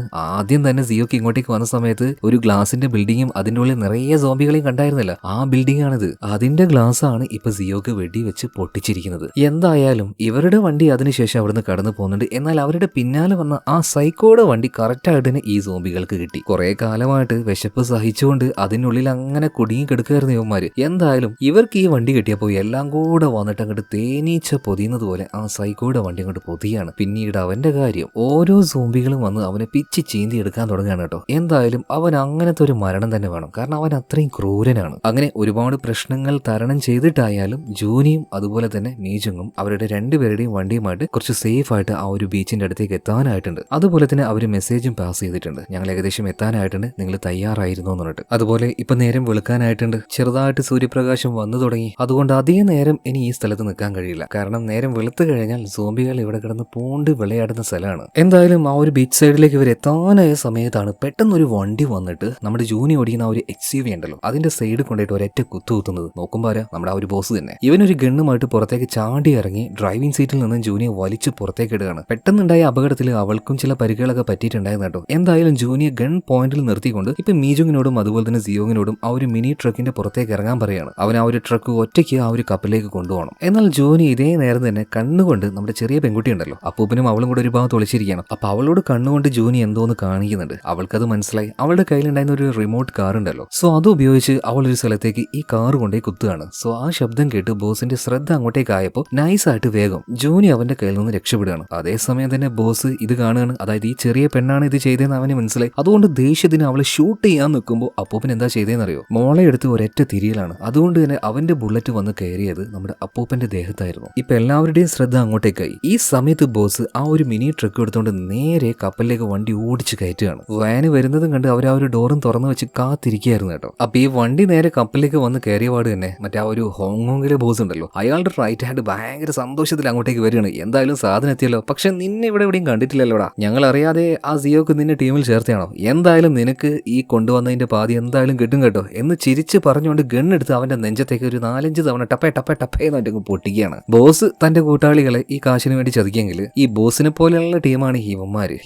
ആദ്യം തന്നെ സിയോക്ക് ഇങ്ങോട്ടേക്ക് വന്ന സമയത്ത് ഒരു ഗ്ലാസിന്റെ ബിൽഡിങ്ങും അതിന്റെ ഉള്ളിൽ നിറയെ സോംബികളെയും കണ്ടായിരുന്നില്ല. ആ ബിൽഡിംഗ് ആണിത്. അതിന്റെ ഗ്ലാസ് ആണ് ഇപ്പൊ സിയോക്ക് വെടി വെച്ച് പൊട്ടിച്ചിരിക്കുന്നത്. എന്തായാലും ഇവരുടെ വണ്ടി അതിനുശേഷം അവിടുന്ന് കടന്നു പോകുന്നുണ്ട്. എന്നാൽ അവരുടെ പിന്നാലെ വന്ന ആ സൈക്കോയുടെ വണ്ടി കറക്റ്റായിട്ട് തന്നെ ഈ സോംബികൾക്ക് കിട്ടി. കുറെ കാലമായിട്ട് വിശപ്പ് സഹിച്ചുകൊണ്ട് അതിനുള്ളിൽ അങ്ങനെ കുടുങ്ങി കിടക്കുകയായിരുന്നു ഇവന്മാര്. എന്തായാലും ഇവർക്ക് ഈ വണ്ടി കിട്ടിയപ്പോൾ എല്ലാം കൂടെ വന്നിട്ട് അങ്ങോട്ട് തേനീച്ച പൊതിയുന്നത് പോലെ ആ സൈക്കോയുടെ വണ്ടി അങ്ങോട്ട് പൊതിയാണ്. പിന്നീട് അവന്റെ കാര്യം ഓരോ സോംബികളും വന്ന് അവനെ പിച്ച് ചീന്തി എടുക്കാൻ തുടങ്ങുകയാണ് കേട്ടോ. എന്തായാലും അവൻ അങ്ങനത്തെ ഒരു മരണം തന്നെ വേണം, കാരണം അവൻ അത്രയും ക്രൂരനാണ്. അങ്ങനെ ഒരുപാട് പ്രശ്നങ്ങൾ തരണം ചെയ്തിട്ടായാലും ജൂനിയും അതുപോലെ തന്നെ മീജുങ്ങും അവരുടെ രണ്ടുപേരുടെയും വണ്ടിയുമായിട്ട് കുറച്ച് സേഫ് ആയിട്ട് ആ ഒരു ബീച്ചിന്റെ അടുത്തേക്ക് എത്താനായിട്ടുണ്ട്. അതുപോലെ തന്നെ അവർ മെസ്സേജും പാസ് ചെയ്തിട്ടുണ്ട്, ഞങ്ങൾ ഏകദേശം എത്താനായിട്ടുണ്ട്, നിങ്ങൾ തയ്യാറായിരുന്നു എന്ന് പറഞ്ഞിട്ട്. അതുപോലെ ഇപ്പൊ നേരം വെളുക്കാനായിട്ടുണ്ട്, ചെറുതായിട്ട് സൂര്യപ്രകാശം വന്നു തുടങ്ങി. അതുകൊണ്ട് അധികം നേരം ഇനി ഈ സ്ഥലത്ത് നിൽക്കാൻ കഴിയില്ല, കാരണം നേരം വെളുത്തു കഴിഞ്ഞാൽ സോംബികൾ ഇവിടെ കിടന്ന് പൂണ്ട് വിളയാടുന്ന സ്ഥലമാണ്. എന്തായാലും ആ ഒരു ബീച്ച് സൈഡിലേക്ക് ഇവർ എത്താനായ സമയത്താണ് പെട്ടെന്ന് ഒരു വണ്ടി വന്നിട്ട് നമ്മുടെ ജൂനി ഓടിക്കുന്ന ആ ഒരു XUV ഉണ്ടല്ലോ അതിന്റെ സൈഡ് കൊണ്ടിട്ട് ഒരൊറ്റ കുത്തുന്നത്. നോക്കുമ്പോൾ നമ്മുടെ ആ ഒരു ബോസ് തന്നെ ഇവനൊരു ഗണ്ണുമായിട്ട് പുറത്തേക്ക് ചാടി ഇറങ്ങി ഡ്രൈവിംഗ് സീറ്റിൽ നിന്ന് ജൂനിയെ വലിച്ചു പുറത്തേക്ക് ഇടുകയാണ്. പെട്ടെന്നുണ്ടായ അപകടത്തിൽ അവൾക്കും ചില പരിക്കുകളൊക്കെ പറ്റിയിട്ടുണ്ടായിരുന്നു കേട്ടോ. എന്തായാലും ജൂനിയെ ഗൺ പോയിന്റിൽ നിർത്തിക്കൊണ്ട് ഇപ്പൊ മീജുങ്ങിനോടും അതുപോലെ തന്നെ സിയോങ്ങിനോടും ആ ഒരു മിനി ട്രക്കിന്റെ പുറത്തേക്ക് ഇറങ്ങാൻ പറയാണ്. അവൻ ആ ഒരു ട്രക്ക് ഒറ്റയ്ക്ക് ആ ഒരു കപ്പലിലേക്ക് കൊണ്ടുപോകണം. എന്നാൽ ജൂനി ഇതേ നേരം തന്നെ കണ്ണുകൊണ്ട് നമ്മുടെ ചെറിയ പെൺകുട്ടി ഉണ്ടല്ലോ അപ്പൂപ്പനും അവളും കൂടെ ഒരു ഭാഗത്ത് ഒളിച്ചിരിക്കണം. അപ്പൊ അവളോട് കണ്ണുകൊണ്ട് ജൂനി എന്തോന്ന് കാണിക്കുന്നുണ്ട്. അവൾക്കത് മനസ്സിലായി. അവളുടെ കയ്യിലുണ്ടായിരുന്ന ഒരു റിമോട്ട് കാർ ഉണ്ടല്ലോ, സോ അത് ഉപയോഗിച്ച് അവൾ ഒരു സ്ഥലത്തേക്ക് ഈ കാർ കൊണ്ടേ കുത്തുകയാണ്. സോ ആ ശബ്ദം കേട്ട് ബോസിന്റെ ശ്രദ്ധ അങ്ങോട്ടേക്ക് ആയപ്പോൾ നൈസായിട്ട് വേഗം ജൂനി അവന്റെ കയ്യിൽ നിന്ന് രക്ഷപ്പെടുകയാണ്. അതേസമയം തന്നെ ബോസ് ഇത് കാണുകയാണ്, അതായത് ഈ ചെറിയ പെണ്ണാണ് ഇത് ചെയ്തതെന്ന് അവന് മനസ്സിലായി. അതുകൊണ്ട് ദേഷ്യത്തിന് അവളെ ഷൂട്ട് ചെയ്യാൻ നിൽക്കുമ്പോൾ അപ്പൂപ്പൻ എന്താ ചെയ്തതെന്നറിയോ, മോളെ എടുത്ത് ഒരൊറ്റ തിരിയലാണ്. അതുകൊണ്ട് തന്നെ അവന്റെ ബുള്ളറ്റ് വന്ന് കയറിയത് നമ്മുടെ അപ്പൂപ്പന്റെ ദേഹത്തായിരുന്നു. ഇപ്പൊ എല്ലാവരുടെയും ശ്രദ്ധ അങ്ങോട്ടേക്കായി. ഈ സമയത്ത് ബോസ് ആ ഒരു മിനി ട്രക്ക് എടുത്തുകൊണ്ട് നേരെ കപ്പലിലേക്ക് വണ്ടി ഓടിച്ച് കയറ്റുകയാണ്. വാന് വരുന്നതും കണ്ട് അവർ ആ ഒരു ഡോറും തുറന്നു വെച്ച് കാത്തിരിക്കുകയായിരുന്നു കേട്ടോ. അപ്പൊ ഈ വണ്ടി നേരെ കപ്പലിലേക്ക് വന്ന് കയറിയ പാട് തന്നെ മറ്റേ ആ ഒരു ഹോങ്കോങ്ങിലെ ബോസ് ഉണ്ടല്ലോ അയാളുടെ റൈറ്റ് ഹാൻഡ് ഭയങ്കര സന്തോഷത്തിൽ അങ്ങോട്ടേക്ക് വരികയാണ്. എന്തായാലും സാധനം എത്തിയല്ലോ, പക്ഷെ നിന്നെ ഇവിടെ എവിടെയും കണ്ടിട്ടില്ലല്ലോടാ, ഞങ്ങൾ അറിയാതെ ആ സിയോക്ക് നിന്നെ ടീമിൽ ചേർത്തയാണോ, എന്തായാലും നിനക്ക് ഈ കൊണ്ടുവന്നതിന്റെ പാതി എന്തായാലും കിട്ടും കേട്ടോ എന്ന് ചിരിച്ച് പറഞ്ഞുകൊണ്ട് ഗണ്ണെടുത്ത് അവന്റെ നെഞ്ചത്തേക്ക് ഒരു 4-5 തവണ ടപ്പേ ടപ്പേ ടപ്പേ എന്നിട്ട് പൊട്ടിക്കുകയാണ്. ബോസ് തന്റെ കൂട്ടാളികളെ ഈ കാശിന് വേണ്ടി ചതിക്കെങ്കിൽ ഈ ബോസിനെ പോലെയുള്ള ടീമാണ്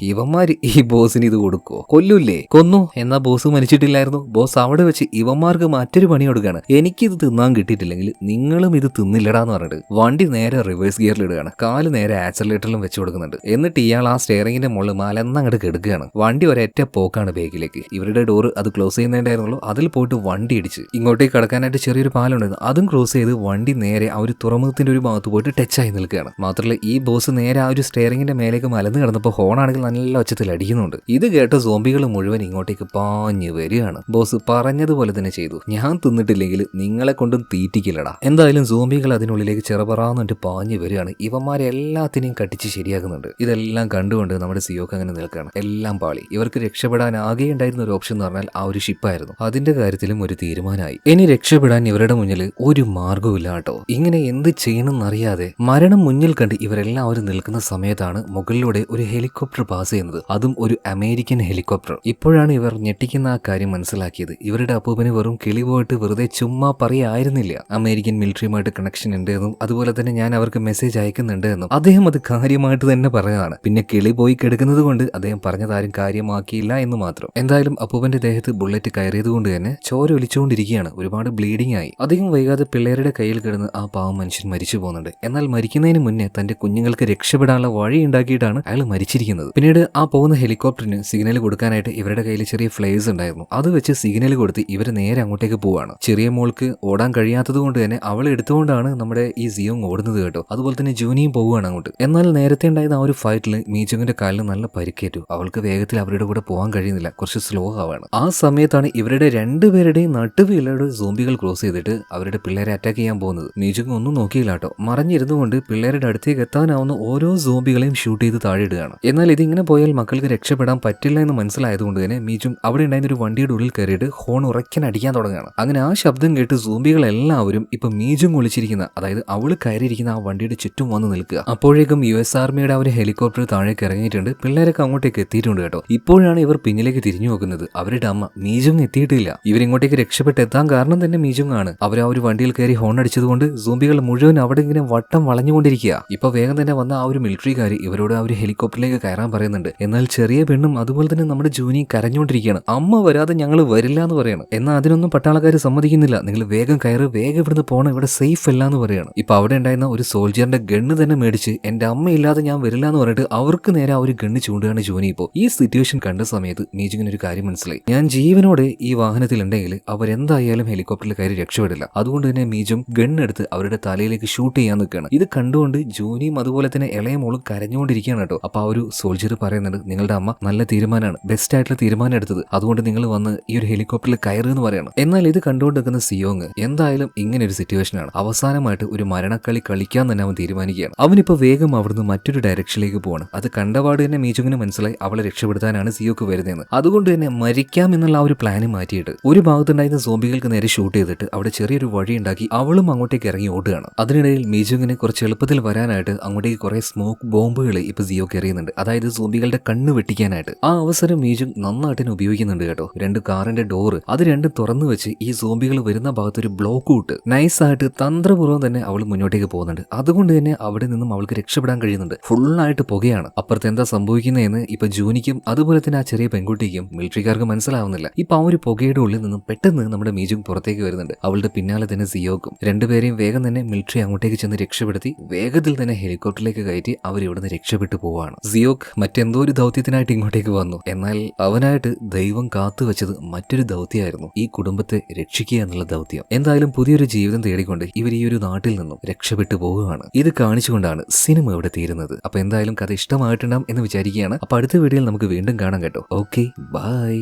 ഇവന്മാര് ഈ ബോസിന് ഇത് കൊടുക്കോ, കൊല്ലൂല്ലേ? കൊന്നു. എന്നാ ബോസ് മരിച്ചിട്ടില്ലായിരുന്നു. ബോസ് അവിടെ വെച്ച് ഇവന്മാർക്ക് മറ്റൊരു പണി കൊടുക്കുകയാണ്, എനിക്കിത് തിന്നാൻ കിട്ടിയിട്ടില്ലെങ്കിൽ നിങ്ങളും ഇത് തിന്നില്ലടാന്ന് പറഞ്ഞിട്ട് വണ്ടി നേരെ റിവേഴ്സ് ഗിയറിൽ ഇടുകയാണ്. കാല് നേരെ ആക്സലറേറ്ററിലും വെച്ച് കൊടുക്കുന്നുണ്ട്. എന്നിട്ട് ഇയാൾ ആ സ്റ്റെയറിംഗിന്റെ മുകളിൽ മലന്നങ്ങോട്ട് കെടുക്കുകയാണ്. വണ്ടി ഒരൊറ്റ പോക്കാണ് ബേക്കിലേക്ക്. ഇവരുടെ ഡോറ് അത് ക്ലോസ് ചെയ്യുന്നതിനായിരുന്നുള്ളൂ, അതിൽ പോയിട്ട് വണ്ടി ഇടിച്ച് ഇങ്ങോട്ടേക്ക് കടക്കാനായിട്ട് ചെറിയൊരു പാലുണ്ടായിരുന്നു, അതും ക്രോസ് ചെയ്ത് വണ്ടി നേരെ ആ ഒരു തുറമുഖത്തിന്റെ ഒരു ഭാഗത്ത് പോയിട്ട് ടച്ചായി നിൽക്കുകയാണ്. മാത്രമല്ല ഈ ബോസ് നേരെ ആ ഒരു സ്റ്റെയറിംഗിന്റെ മേലേക്ക് മലന്ന് കിടന്നപ്പോൾ ഹോണാണെങ്കിൽ നല്ല ഒച്ചത്തിൽ അടിക്കുന്നുണ്ട്. ഇത് കേട്ട സോംബികൾ മുഴുവൻ ഇങ്ങോട്ടേക്ക് പാഞ്ഞു വരികയാണ്. ബോസ് പറഞ്ഞതുപോലെ തന്നെ ചെയ്തു, ഞാൻ തിന്നിട്ടില്ലെങ്കിൽ നിങ്ങളെ കൊണ്ടും തീറ്റിക്കില്ലടാ. എന്തായാലും സോംബികൾ അതിനുള്ളിലേക്ക് ചെറുപറാന്നിട്ട് പാഞ്ഞു വരികയാണ്. ഇവന്മാരെ എല്ലാത്തിനെയും കട്ടിച്ച് ശരിയാക്കുന്നുണ്ട്. ഇതെല്ലാം കണ്ടുകൊണ്ട് നമ്മുടെ സിയോക്ക് അങ്ങനെ നിൽക്കുകയാണ്. എല്ലാം പാളി. ഇവർക്ക് രക്ഷപ്പെടാൻ ആകെ ഉണ്ടായിരുന്ന ഒരു ഓപ്ഷൻ എന്ന് പറഞ്ഞാൽ ആ ഒരു ഷിപ്പായിരുന്നു. അതിന്റെ കാര്യത്തിലും ഒരു തീരുമാനമായി. ഇനി രക്ഷപ്പെടാൻ ഇവരുടെ മുന്നിൽ ഒരു മാർഗവും ഇല്ല കേട്ടോ. ഇങ്ങനെ എന്ത് ചെയ്യണമെന്നറിയാതെ മരണം മുന്നിൽ കണ്ട് ഇവരെല്ലാവരും നിൽക്കുന്ന സമയത്താണ് മുകളിലൂടെ ഒരു ഹെലികോപ്റ്റർ പാസ് ചെയ്യുന്നത്. അതും ഒരു അമേരിക്കൻ ഹെലികോപ്റ്റർ. ഇപ്പോഴാണ് ഇവർ ഞെട്ടിക്കുന്ന ആ കാര്യം മനസ്സിലാക്കിയത്. ഇവരുടെ അപ്പൂപ്പന് വെറും കിളി പോയിട്ട് വെറുതെ ചുമ്മാ പറയായിരുന്നില്ല, അമേരിക്കൻ മിലിറ്ററിയുമായിട്ട് കണക്ഷൻ ഉണ്ട് എന്നും അതുപോലെ തന്നെ ഞാൻ അവർക്ക് മെസ്സേജ് അയക്കുന്നുണ്ട് എന്നും അദ്ദേഹം അത് കാര്യമായിട്ട് തന്നെ പറഞ്ഞതാണ്. പിന്നെ കിളി പോയി കിടക്കുന്നത് കൊണ്ട് അദ്ദേഹം പറഞ്ഞതാരും കാര്യമാക്കിയില്ല എന്ന് മാത്രം. എന്തായാലും അപ്പൂപ്പന്റെ ദേഹത്ത് ബുള്ളറ്റ് കയറിയത് കൊണ്ട് തന്നെ ചോര ഒലിച്ചുകൊണ്ടിരിക്കുകയാണ്. ഒരുപാട് ബ്ലീഡിംഗ് ആയി. അധികം വൈകാതെ പിള്ളേരുടെ കയ്യിൽ കിടന്ന് ആ പാവം മനുഷ്യൻ മരിച്ചു പോകുന്നുണ്ട്. എന്നാൽ മരിക്കുന്നതിന് മുന്നേ തന്റെ കുഞ്ഞുങ്ങൾക്ക് രക്ഷപ്പെടാനുള്ള വഴി ഉണ്ടാക്കിയിട്ടാണ് അയാൾ മരിച്ചിരിക്കുന്നത്. പിന്നീട് ആ പോകുന്ന ഹെലികോപ്റ്ററിന് സിഗ്നൽ കൊടുക്കാനായിട്ട് ഇവരുടെ കയ്യിൽ ചെറിയ ഫ്ലേസ് ഉണ്ടായിരുന്നു. അത് വെച്ച് സിഗ്നൽ കൊടുത്ത് ഇവർ നേരെ അങ്ങോട്ടേക്ക് പോവാണ്. ചെറിയ മോൾക്ക് ഓടാൻ കഴിയാത്തത് കൊണ്ട് തന്നെ അവൾ എടുത്തുകൊണ്ടാണ് നമ്മുടെ ഈ സിയോങ് ഓടുന്നത് കേട്ടോ. അതുപോലെ തന്നെ ജൂനിയും പോവുകയാണ് അങ്ങോട്ട്. എന്നാൽ നേരത്തെ ഉണ്ടായിരുന്ന ആ ഒരു ഫൈറ്റിൽ മീജുങ്ങിന്റെ കാലിന് നല്ല പരിക്കേറ്റു. അവൾക്ക് വേഗത്തിൽ അവരുടെ കൂടെ പോകാൻ കഴിയുന്നില്ല, കുറച്ച് സ്ലോ ആവാണ്. ആ സമയത്താണ് ഇവരുടെ രണ്ടുപേരുടെയും നട്ടുവീലോട് സോംബികൾ ക്രോസ് ചെയ്തിട്ട് അവരുടെ പിള്ളേരെ അറ്റാക്ക് ചെയ്യാൻ പോകുന്നത്. മീജുങ് ഒന്നും നോക്കിയില്ല കേട്ടോ. മറിഞ്ഞിരുന്നുകൊണ്ട് പിള്ളേരുടെ അടുത്തേക്ക് എത്താനാവുന്ന ഓരോ സോംബികളെയും ഷൂട്ട് ചെയ്ത് താഴെ ഇടുകയാണ്. എന്നാൽ ഇതിങ്ങനെ പോയാൽ മക്കൾക്ക് രക്ഷപ്പെടാൻ പറ്റില്ല എന്ന് മനസ്സിലായതുകൊണ്ട് തന്നെ മീജുങ് അവിടെ ഉണ്ടായിരുന്ന ഒരു വണ്ടിയുടെ ഉള്ളിൽ കയറിയിട്ട് ഹോൺ ഉറക്കാൻ അടിക്കാൻ തുടങ്ങുകയാണ്. അങ്ങനെ ആ ശബ്ദം കേട്ട് സോംബികൾ എല്ലാവരും ഇപ്പൊ മീജുങ് ഒളിച്ചിരിക്കുന്ന, അതായത് അവള് കയറിയിരിക്കുന്ന ആ വണ്ടിയുടെ ചുറ്റും വന്ന് നിൽക്കുക. അപ്പോഴേക്കും US ആർമിയുടെ ആ ഒരു ഹെലികോപ്റ്റർ താഴേക്ക് ഇറങ്ങിയിട്ടുണ്ട്. പിള്ളേരൊക്കെ അങ്ങോട്ടേക്ക് എത്തിയിട്ടുണ്ട് കേട്ടോ. ഇപ്പോഴാണ് ഇവർ പിന്നിലേക്ക് തിരിഞ്ഞു നോക്കുന്നത്. അവരുടെ അമ്മ മീജുങ് എത്തിയിട്ടില്ല. ഇവരിങ്ങോട്ടേക്ക് രക്ഷപ്പെട്ട് എത്താൻ കാരണം തന്നെ മീജുങ് ആണ്. അവർ ആ ഒരു വണ്ടിയിൽ കയറി ഹോൺ അടിച്ചതുകൊണ്ട് സോംബികൾ മുഴുവൻ അവിടെ ഇങ്ങനെ വട്ടം വളഞ്ഞുകൊണ്ടിരിക്കുക. ഇപ്പൊ വേഗം തന്നെ വന്ന ആ ഒരു മിലിറ്ററിക്കാർ ഇവരോട് ആ ഒരു ഹെലികോപ്റ്ററിലേക്ക് കയറാൻ പറയുന്നുണ്ട്. എന്നാൽ ചെറിയ പെണ്ണും അതുപോലെ തന്നെ നമ്മുടെ ജൂനി കരഞ്ഞുകൊണ്ടിരിക്കുകയാണ്. അമ്മ വരാതെ ഞങ്ങൾ വരില്ല എന്ന് പറയാണ്. എന്നാൽ അതിനൊന്നും പട്ടാളക്കാർ സമ്മതിക്കുന്നില്ല. നിങ്ങൾ വേഗം കയറ്, വേഗം ഇവിടുന്ന് പോകണം, ഇവിടെ സേഫ് അല്ല എന്ന് പറയാണ്. ഇപ്പൊ അവിടെ ഉണ്ടായിരുന്ന ഒരു സോൾജിയറിന്റെ ഗണ്ണ് തന്നെ മേടിച്ച് എന്റെ അമ്മയില്ലാതെ ഞാൻ വരില്ല എന്ന് പറഞ്ഞിട്ട് അവർക്ക് നേരെ ആ ഒരു ഗണ്ണ് ചൂണ്ടുകയാണ് ജൂനി. ഇപ്പോൾ ഈ സിറ്റുവേഷൻ കണ്ട സമയത്ത് മീജുങ്ങിന് ഒരു കാര്യം മനസ്സിലായി, ഞാൻ ജീവനോടെ ഈ വാഹനത്തിൽ ഉണ്ടെങ്കിൽ അവരെന്തായാലും ഹെലികോപ്റ്ററിൽ കയറി രക്ഷപ്പെടില്ല. അതുകൊണ്ട് തന്നെ മീജും ഗണ്ണെടുത്ത് അവരുടെ തലയിലേക്ക് ഷൂട്ട് ചെയ്യാൻ നിൽക്കുകയാണ്. ഇത് കണ്ടുകൊണ്ട് ജൂനിയും അതുപോലെ തന്നെ ഇളയ മോളും കരഞ്ഞുകൊണ്ടിരിക്കുകയാണ് കേട്ടോ. അപ്പൊ അപ്പൊ ആ ഒരു സോൾജിയർ പറയുന്നുണ്ട്, നിങ്ങളുടെ അമ്മ നല്ല തീരുമാനമാണ്, ബെസ്റ്റ് ആയിട്ടുള്ള തീരുമാനം എടുത്തത്, അതുകൊണ്ട് നിങ്ങൾ വന്ന് ഈ ഒരു ഹെലികോപ്റ്ററിൽ കയറുക എന്ന് പറയണം. എന്നാൽ ഇത് കണ്ടുകൊണ്ട് നിൽക്കുന്ന സിയോങ് എന്തായാലും ഇങ്ങനെ ഒരു സിറ്റുവേഷനാണ്, അവസാനമായിട്ട് ഒരു മരണക്കളി കളിക്കാൻ തന്നെ അവൻ തീരുമാനിക്കുകയാണ്. അവനിപ്പോ വേഗം അവിടുന്ന് മറ്റൊരു ഡയറക്ഷനിലേക്ക് പോവാണ്. അത് കണ്ടപാട് തന്നെ മീജുങ്ങിന് മനസ്സിലായി അവളെ രക്ഷപ്പെടുത്താനാണ് സിയോക്ക് വരുന്നതെന്ന്. അതുകൊണ്ട് തന്നെ മരിക്കാം എന്നുള്ള ആ ഒരു പ്ലാന് മാറ്റിയിട്ട് ഒരു ഭാഗത്തുണ്ടായിരുന്ന സോംബികൾക്ക് നേരെ ഷൂട്ട് ചെയ്തിട്ട് അവിടെ ചെറിയൊരു വഴി ഉണ്ടാക്കി അവളും അങ്ങോട്ടേക്ക് ഇറങ്ങി ഓടുകയാണ്. അതിനിടയിൽ മീജുങ്ങിന് കുറച്ച് എളുപ്പത്തിൽ വരാനായിട്ട് അങ്ങോട്ടേക്ക് കുറെ സ്മോക്ക് ബോംബുകൾ ഇപ്പൊ സിയോക്ക് എറിയുന്നുണ്ട്, അതായത് സോംബികളുടെ കണ്ണ് വെട്ടിക്കാനായിട്ട്. ആ അവസരം മീജുങ് നന്നായിട്ട് തന്നെ ഉപയോഗിക്കുന്നുണ്ട് കേട്ടോ. 2 കാറിന്റെ ഡോറ് അത് രണ്ടും തുറന്നു വെച്ച് ഈ സോംബികൾ വരുന്ന ഭാഗത്ത് ഒരു ബ്ലോക്ക് ഇട്ട് നൈസായിട്ട് തന്ത്രപൂർവ്വം തന്നെ അവൾ മുന്നോട്ടേക്ക് പോകുന്നുണ്ട്. അതുകൊണ്ട് തന്നെ അവിടെ നിന്നും അവൾക്ക് രക്ഷപ്പെടാൻ കഴിയുന്നുണ്ട്. ഫുള്ളായിട്ട് പുകയാണ്. അപ്പുറത്ത് എന്താ സംഭവിക്കുന്നതെന്ന് ഇപ്പൊ ജൂനിക്കും അതുപോലെ തന്നെ ആ ചെറിയ പെൺകുട്ടിക്കും മിലിറ്ററിക്കാർക്ക് മനസ്സിലാവുന്നില്ല. ഇപ്പൊ ആ ഒരു പുകയുടെ ഉള്ളിൽ നിന്നും പെട്ടെന്ന് നമ്മുടെ മീജുങ് പുറത്തേക്ക് വരുന്നുണ്ട്. അവളുടെ പിന്നാലെ തന്നെ സിയോക്കും. രണ്ടുപേരെയും വേഗം തന്നെ മിലിറ്ററി അങ്ങോട്ടേക്ക് ചെന്ന് രക്ഷപ്പെടുത്തി വേഗത്തിൽ തന്നെ ഹെലികോപ്റ്ററിലേക്ക് കയറ്റി അവർ ഇവിടുന്ന് രക്ഷപ്പെട്ടു പോവാണ്. സിയോക്ക് മറ്റെന്തോ ഒരു ദൗത്യത്തിനായിട്ട് ഇങ്ങോട്ടേക്ക് വന്നു. എന്നാൽ അവനായിട്ട് ദൈവം കാത്തുവെച്ചത് മറ്റൊരു ദൗത്യമായിരുന്നു, ഈ കുടുംബത്തെ രക്ഷിക്കുക എന്നുള്ള ദൗത്യം. എന്തായാലും പുതിയൊരു ജീവിതം തേടിക്കൊണ്ട് ഇവർ ഈ ഒരു നാട്ടിൽ നിന്നും രക്ഷപ്പെട്ടു പോവുകയാണ്. ഇത് കാണിച്ചുകൊണ്ടാണ് സിനിമ ഇവിടെ തീരുന്നത്. അപ്പൊ എന്തായാലും കഥ ഇഷ്ടമായിട്ടുണ്ടാവും എന്ന് വിചാരിക്കുകയാണ്. അപ്പൊ അടുത്ത വീഡിയോയിൽ നമുക്ക് വീണ്ടും കാണാം കേട്ടോ. Okay, by.